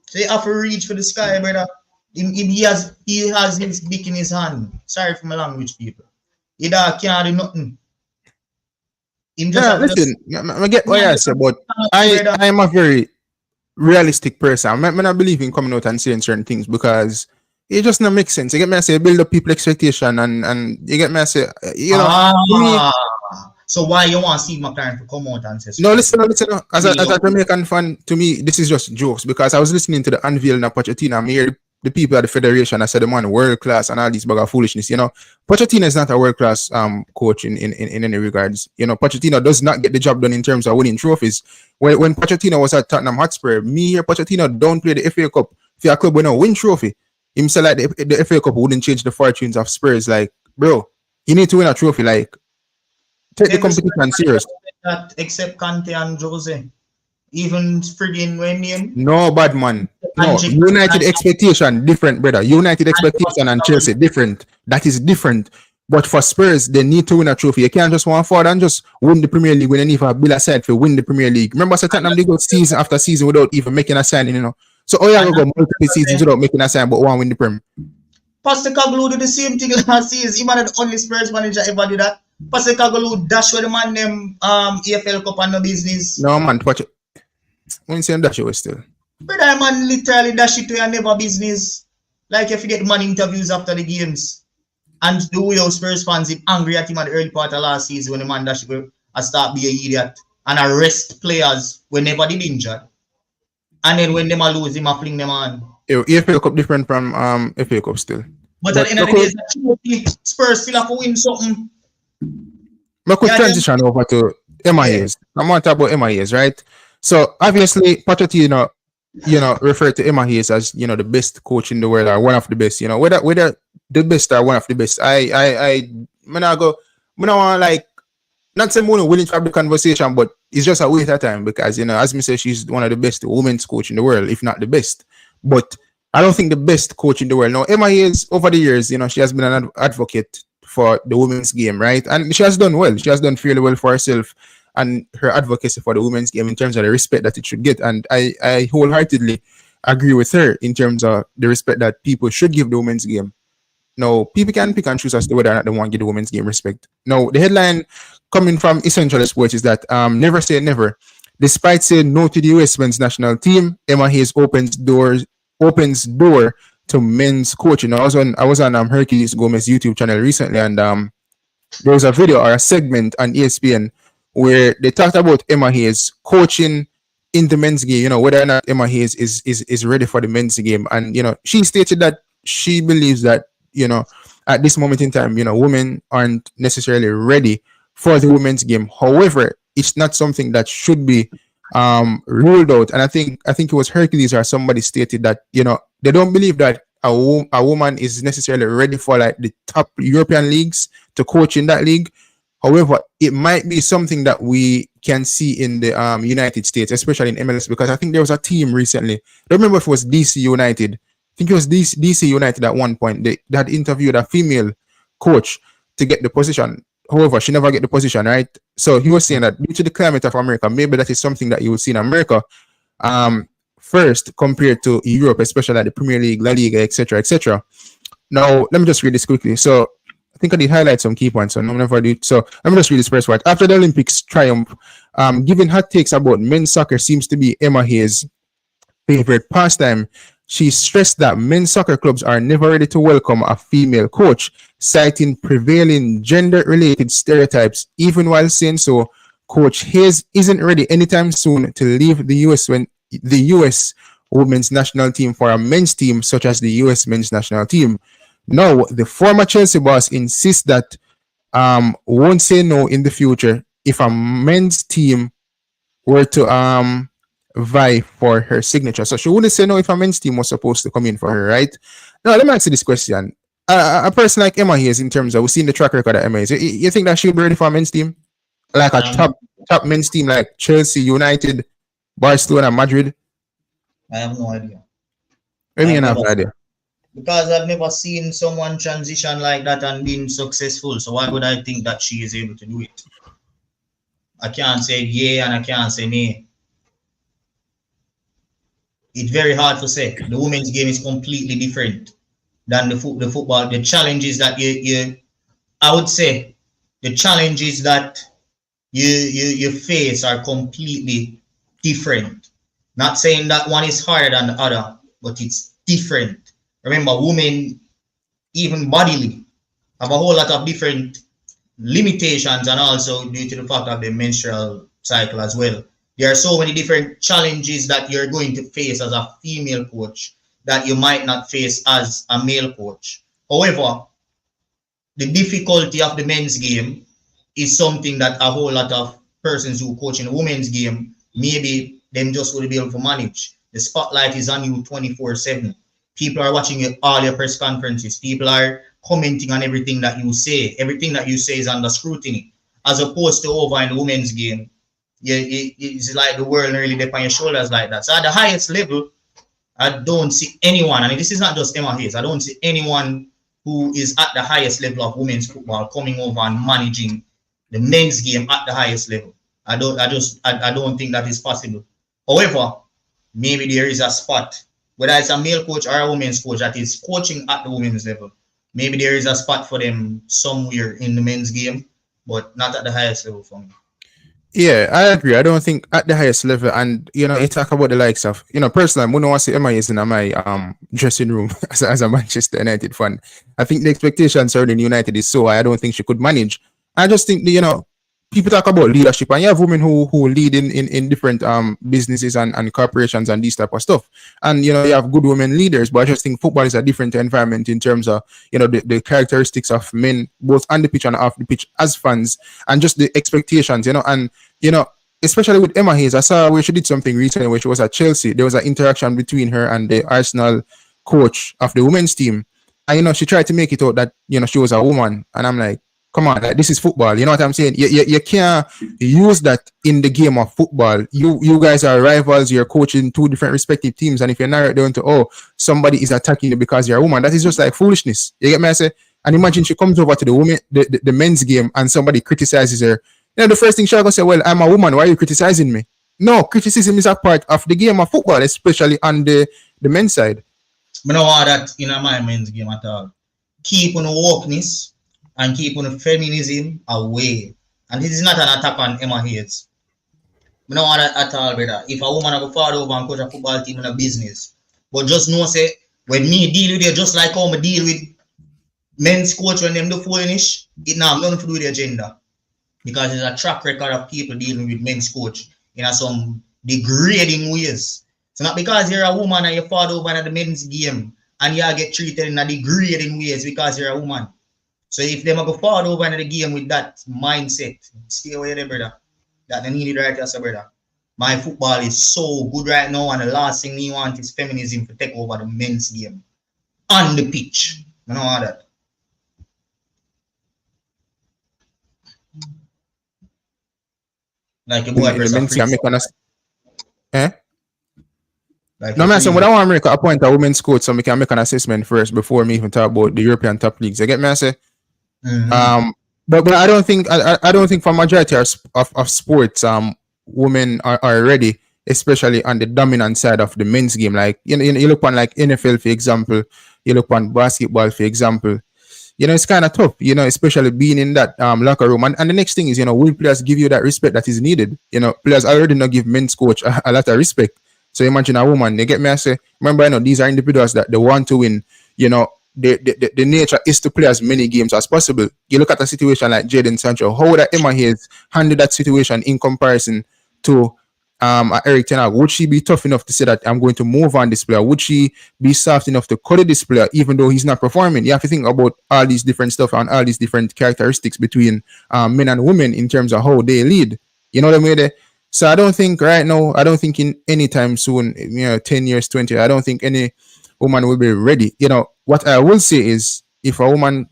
So you have to reach for the sky, brother. He has his dick in his hand. Sorry for my language, people. He can't do nothing. Listen, I get what I say, but I'm a very realistic person. I'm not believe in coming out and saying certain things because it just not make sense. You get me? I say build up people expectation and you get me? I say you know. So why you want Steve McClaren to come out and say so? No, listen. As a Jamaican fan, to me, this is just jokes because I was listening to the unveiling of Pochettino. I hear the people at the federation. I said the man world class and all these bag of foolishness. You know, Pochettino is not a world class coach in any regards. You know, Pochettino does not get the job done in terms of winning trophies. When Pochettino was at Tottenham Hotspur, me here Pochettino don't play the FA Cup. If your club will not win trophy, him say like the FA Cup wouldn't change the fortunes of Spurs. Like, bro, you need to win a trophy. Like, take the competition serious. That except Kante and Jose, even friggin' Wendy. No, bad man. No, United expectation different, brother. United expectation and Chelsea different. That is different. But for Spurs, they need to win a trophy. You can't just want forward and just win the Premier League when you need to build a side for win the Premier League. Remember, Tottenham they go season after season without even making a signing, you know. So all you go multiple seasons without making a sign, but one win the Premier. Postecoglou did the same thing last season. He might have the only Spurs manager ever do that. Postecoglou dash with the man them EFL Cup and no business. No man, watch it. When you say dash it still. But that man literally dash it to your never business. Like if you get man interviews after the games. And the way our Spurs fans get angry at him at the early part of last season when the man dash it and start be an idiot and arrest players whenever they injured. And then when them a lose him, a fling them on. EFL Cup different from FA Cup still. But at the end of the day, Spurs still have to win something. I could transition over to MIAs. I'm going to talk about MIAs, right? So obviously, Pochettino refer to Emma Hayes as, the best coach in the world or one of the best, whether the best or one of the best. I not want like, not saying I'm willing to have the conversation, but it's just a waste of time because, as me say, she's one of the best women's coach in the world, if not the best. But I don't think the best coach in the world. Now, Emma Hayes, over the years, she has been an advocate for the women's game, right? And she has done well. She has done fairly well for herself and her advocacy for the women's game in terms of the respect that it should get. And I wholeheartedly agree with her in terms of the respect that people should give the women's game. Now, people can pick and choose as to whether or not they want to give the women's game respect. Now, the headline coming from Essential Sports is that never say never. Despite saying no to the US men's national team, Emma Hayes opens door to men's coaching. I was on Hercules Gomez YouTube channel recently, and there was a video or a segment on ESPN where they talked about Emma Hayes coaching in the men's game, whether or not Emma Hayes is ready for the men's game. And, she stated that she believes that, at this moment in time, women aren't necessarily ready for the women's game. However, it's not something that should be ruled out. And I think it was Hercules or somebody stated that, they don't believe that a woman is necessarily ready for like the top European leagues to coach in that league. However, it might be something that we can see in the United States, especially in MLS, because I think there was a team recently. I don't remember if it was DC United. I think it was DC United at one point. They had interviewed a female coach to get the position. However, she never get the position, right? So he was saying that due to the climate of America, maybe that is something that you will see in America first compared to Europe, especially like the Premier League, La Liga, etc., etc. Now, let me just read this quickly. So I think I did highlight some key points. So let me just read this first part. After the Olympics triumph, giving hot takes about men's soccer seems to be Emma Hayes' favorite pastime. She stressed that men's soccer clubs are never ready to welcome a female coach, citing prevailing gender-related stereotypes. Even while saying so, Coach Hayes isn't ready anytime soon to leave the US women's national team for a men's team such as the US men's national team. Now, the former Chelsea boss insists that won't say no in the future if a men's team were to vie for her signature. So she wouldn't say no if a men's team was supposed to come in for her, right? Now, let me ask you this question. A person like Emma Hayes, in terms of, we've seen the track record of Emma Hayes, you think that she'll be ready for a men's team? Like a top men's team like Chelsea, United, Barcelona, Madrid? I have no idea. Maybe you have no idea. Because I've never seen someone transition like that and been successful. So why would I think that she is able to do it? I can't say yeah and I can't say nay. It's very hard to say. The women's game is completely different than the football. The challenges that I would say, the challenges that you face are completely different. Not saying that one is harder than the other, but it's different. Remember, women, even bodily, have a whole lot of different limitations, and also due to the fact of the menstrual cycle as well. There are so many different challenges that you're going to face as a female coach that you might not face as a male coach. However, the difficulty of the men's game is something that a whole lot of persons who coach in the women's game, maybe them just will be able to manage. The spotlight is on you 24/7. People are watching all your press conferences. People are commenting on everything that you say. Everything that you say is under scrutiny. As opposed to over in the women's game, it's like the world really depends on your shoulders like that. So at the highest level, I don't see anyone, and this is not just Emma Hayes, I don't see anyone who is at the highest level of women's football coming over and managing the men's game at the highest level. I don't think that is possible. However, maybe there is a spot, whether it's a male coach or a women's coach that is coaching at the women's level. Maybe there is a spot for them somewhere in the men's game, but not at the highest level for me. Yeah, I agree. I don't think at the highest level, and you talk about the likes of, personally, I don't want to see Emma Hayes in my dressing room as a Manchester United fan. I think the expectations surrounding United is so high. I don't think she could manage. I just think people talk about leadership, and you have women who lead in different businesses and corporations and these type of stuff. And you have good women leaders, but I just think football is a different environment in terms of the characteristics of men both on the pitch and off the pitch as fans, and just the expectations, and especially with Emma Hayes, I saw where she did something recently where she was at Chelsea. There was an interaction between her and the Arsenal coach of the women's team. And, you know, she tried to make it out that, you know, she was a woman. And I'm like, come on, like, this is football. You know what I'm saying? You can't use that in the game of football. You guys are rivals. You're coaching two different respective teams. And if you're narrowed down to, oh, somebody is attacking you because you're a woman, that is just like foolishness. You get me? I say, and imagine she comes over to the men's game and somebody criticizes her. You know, the first thing she'll go say, well, I'm a woman. Why are you criticizing me? No, criticism is a part of the game of football, especially on the men's side. I don't want that in my men's game at all. Keep on the wokeness and keep on the feminism away. And this is not an attack on Emma Hayes. I don't want that at all, brother. If a woman go far over and coach a football team in a business, but just know, say, when me deal with it, just like how I deal with men's coach when them do foolish, it now have nothing to do with the agenda. Because there's a track record of people dealing with men's coach in some degrading ways. So not because you're a woman and you fall over in the men's game and you get treated in a degrading ways because you're a woman. So if them go fall over in the game with that mindset, stay away there, brother. That they need it right here, brother. My football is so good right now, and the last thing we want is feminism to take over the men's game on the pitch. I don't want that. Like a boy In the men's game, like no, man, so what I want to make a point a women's coach so we can make an assessment first before me even talk about the European top leagues. You get me? I say, but I don't think I don't think for majority of sports women are ready, especially on the dominant side of the men's game. Like you look on like NFL for example, you look on basketball for example. You know, it's kind of tough, you know, especially being in that locker room. And the next thing is, you know, will players give you that respect that is needed? You know, players already not give men's coach a lot of respect. So imagine a woman, they get me, I say, remember, you know, these are individuals that they want to win. You know, the nature is to play as many games as possible. You look at a situation like Jadon Sancho, how would Emma Hayes handle that situation in comparison to Eric Ten Hag? Would she be tough enough to say that I'm going to move on this player? Would she be soft enough to cut this player even though he's not performing? You have to think about all these different stuff and all these different characteristics between men and women in terms of how they lead. You know what I mean? So I don't think right now, I don't think in any time soon, you know, 10 years, 20, I don't think any woman will be ready. You know, what I will say is if a woman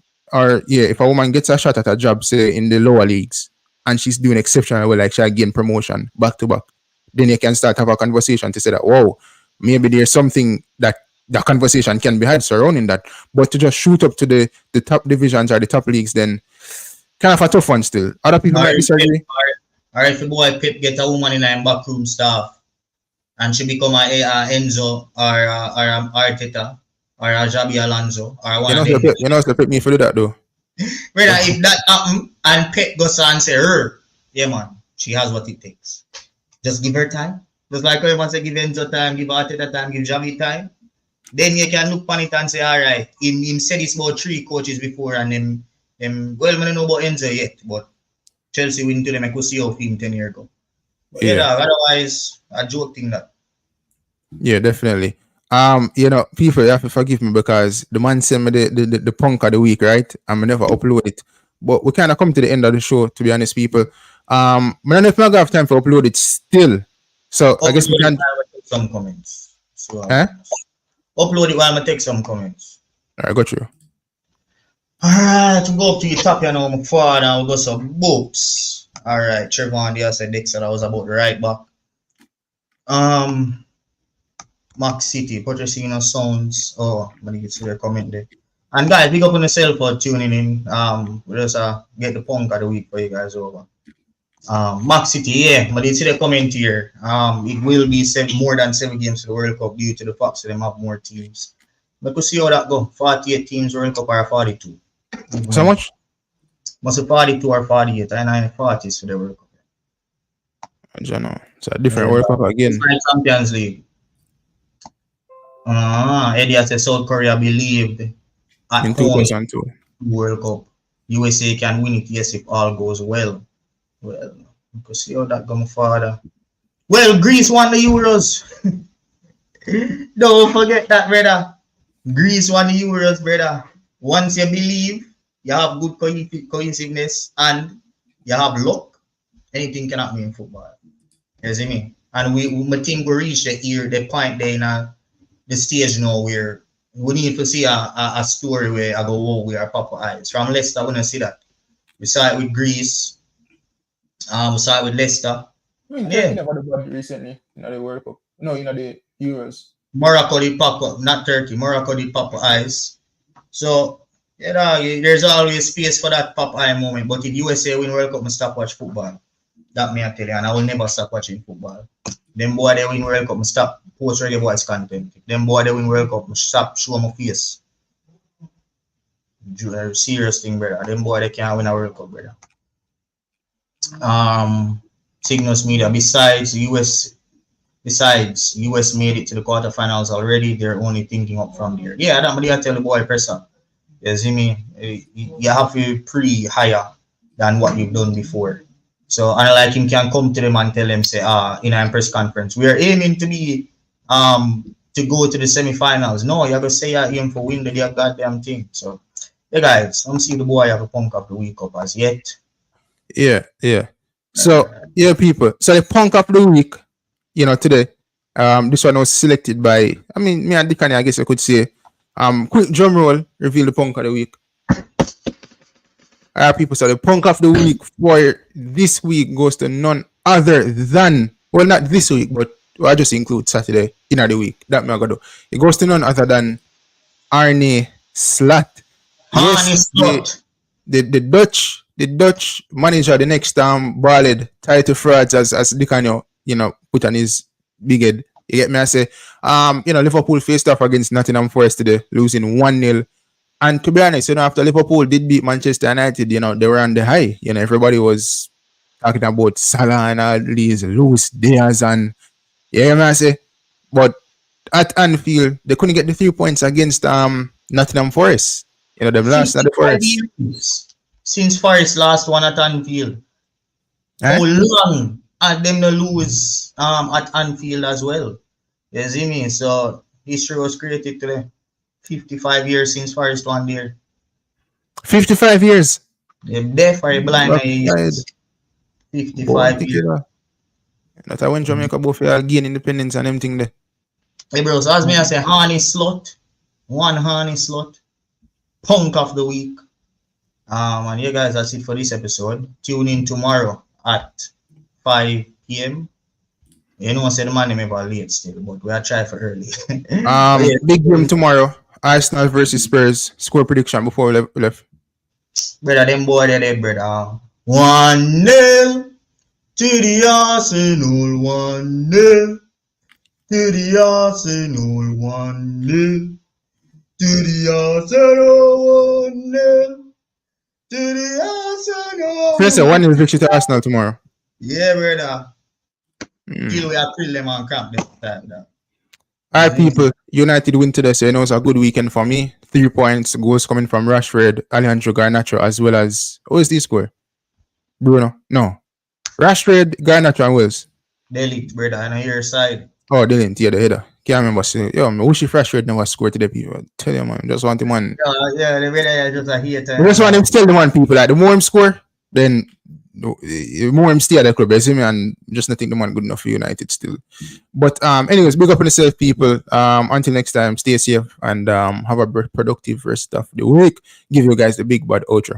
gets a shot at a job, say in the lower leagues, and she's doing exceptionally well, like she gain promotion back to back, then you can start have a conversation to say that, whoa, maybe there's something that the conversation can be had surrounding that. But to just shoot up to the top divisions or the top leagues, then kind of a tough one still. Other people might disagree. Or if the boy Pep get a woman in a backroom staff and she become a Enzo or Arteta or a Javi Alonso or one of them. You know, Pep me for do that though. Brother, if that happen and Pep goes and say, yeah man, she has what it takes. Just give her time. Just like everyone say, give Enzo time, give Arteta time, give Javi time. Then you can look on it and say, all right, him said this about 3 coaches before and them well, I don't know about Enzo yet, but Chelsea win to them, I could see how him 10 years ago. But yeah, otherwise, a joke thing that. Yeah, definitely. You know, people you have to forgive me because the man sent me the punk of the week, right? And I never upload it. But we kind of come to the end of the show, to be honest, people. I don't know if I have time to upload it still. So I guess we can take some comments. So, upload it while I take some comments. All right, got you. Alright, to go up to the top, you know, my father, we'll go some boops. Alright, Trevor there said Dexter, that was about the right back. Max City, Pochettino sounds. Oh, let me get to the comment there. And guys, big up on yourself for tuning in. We'll just get the punk of the week for you guys over. Max City, yeah, but you see the comment here. It will be more than 7 games to the World Cup due to the fact that they have more teams. But we'll see how that go. 48 teams World Cup or 42. So much? Must be 42 or 48. I know 40s for the World Cup. I don't know. It's a different World Cup again. It's Champions League. Eddie said South Korea believed at in 2002 World Cup. USA can win it, yes, if all goes well. Well, we could see how that goes, father. Well, Greece won the Euros. Don't forget that, brother. Greece won the Euros, brother. Once you believe, you have good cohesiveness and you have luck, anything can happen in football. You see me? And my team will reach the point there in the stage now where we need to see a story where I go, whoa, we are Papa Eyes. From Leicester, I want to see that. We saw it with Greece. We saw it with Leicester. I mean, Turkey never did bad recently in the World Cup. No, in the Euros. Morocco did pop up, not Turkey. Morocco did Papa Eyes. So, you know, there's always space for that Papa Eye moment. But if USA win World Cup, I stop watch football. That me I tell you, and I will never stop watching football. Them boy they win World Cup, I stop post Reggae Boyz content. Them boy they win World Cup, I stop show my face. Serious thing, brother. Them boy they can't win a World Cup, brother. Signals Media. Besides US made it to the quarterfinals already. They're only thinking up from there. Yeah, that's what I tell the boy presser. You see me? You have to pre higher than what you've done before. So unlike him can come to them and tell them say in a press conference, we are aiming to be to go to the semi-finals. No, you have to say you aim for win the goddamn thing. So hey guys, I'm seeing the boy have a punk of the week up as yet. Yeah. So people. So the punk of the week, you know, today, this one was selected by me and Dicanio, I guess I could say. Quick drum roll, reveal the punk of the week. People, so the punk of the week for this week goes to none other than, well, not this week, but I just include Saturday in the week. That me I gotta do. It goes to none other than Arne Slot. Yes, the Dutch manager, the next ballad title frauds as Dicanio, you know, put on his big head. You get me? I say, Liverpool faced off against Nottingham Forest today, losing 1-0. And to be honest, after Liverpool did beat Manchester United, they were on the high. Everybody was talking about Salah and all these loose days and I say. But at Anfield, they couldn't get the 3 points against Nottingham Forest. They've lost at the Forest. Since Forest last one at Anfield. How long and them to lose at Anfield as well? You see me? So history was created today. 55 years since Forest won there. 55 years? They're deaf or blind. 55 years. That's when Jamaica both gain independence and everything there. Hey bro, so as me I say, Honey Slot. One Honey Slot. Punk of the week. And you guys, that's it for this episode. Tune in tomorrow at 5 p.m. You know, I said the man never late still, but we'll try for early. Big game tomorrow. Arsenal versus Spurs. Score prediction before we left. Brother, them boy there, brother. 1-0 to the Arsenal. 1-0 to the Arsenal. 1-0 to the Arsenal. 1-0 to the Arsenal. First, 1-0 victory to Arsenal tomorrow. Yeah, brother. Till we have them and cramp this time. All right, people. United win today, so it's a good weekend for me. 3 points, goals coming from Rashford, Alejandro Garnacho, as well as who is this score? Bruno? No. Rashford, Garnacho, and Wills. Delete, brother, on your side. Oh, delete, the header. Can't remember. I wish if Rashford never scored today, people. Tell you, man. Just want him, man. Yeah, the brother just a hater. I just want him to tell the one, people, like the more him score, then the more him stay at the club, you see me, and just not think the man good enough for United still. But anyways, big up on yourself, people. Until next time, stay safe and have a productive rest of the week. Give you guys the big bad outro.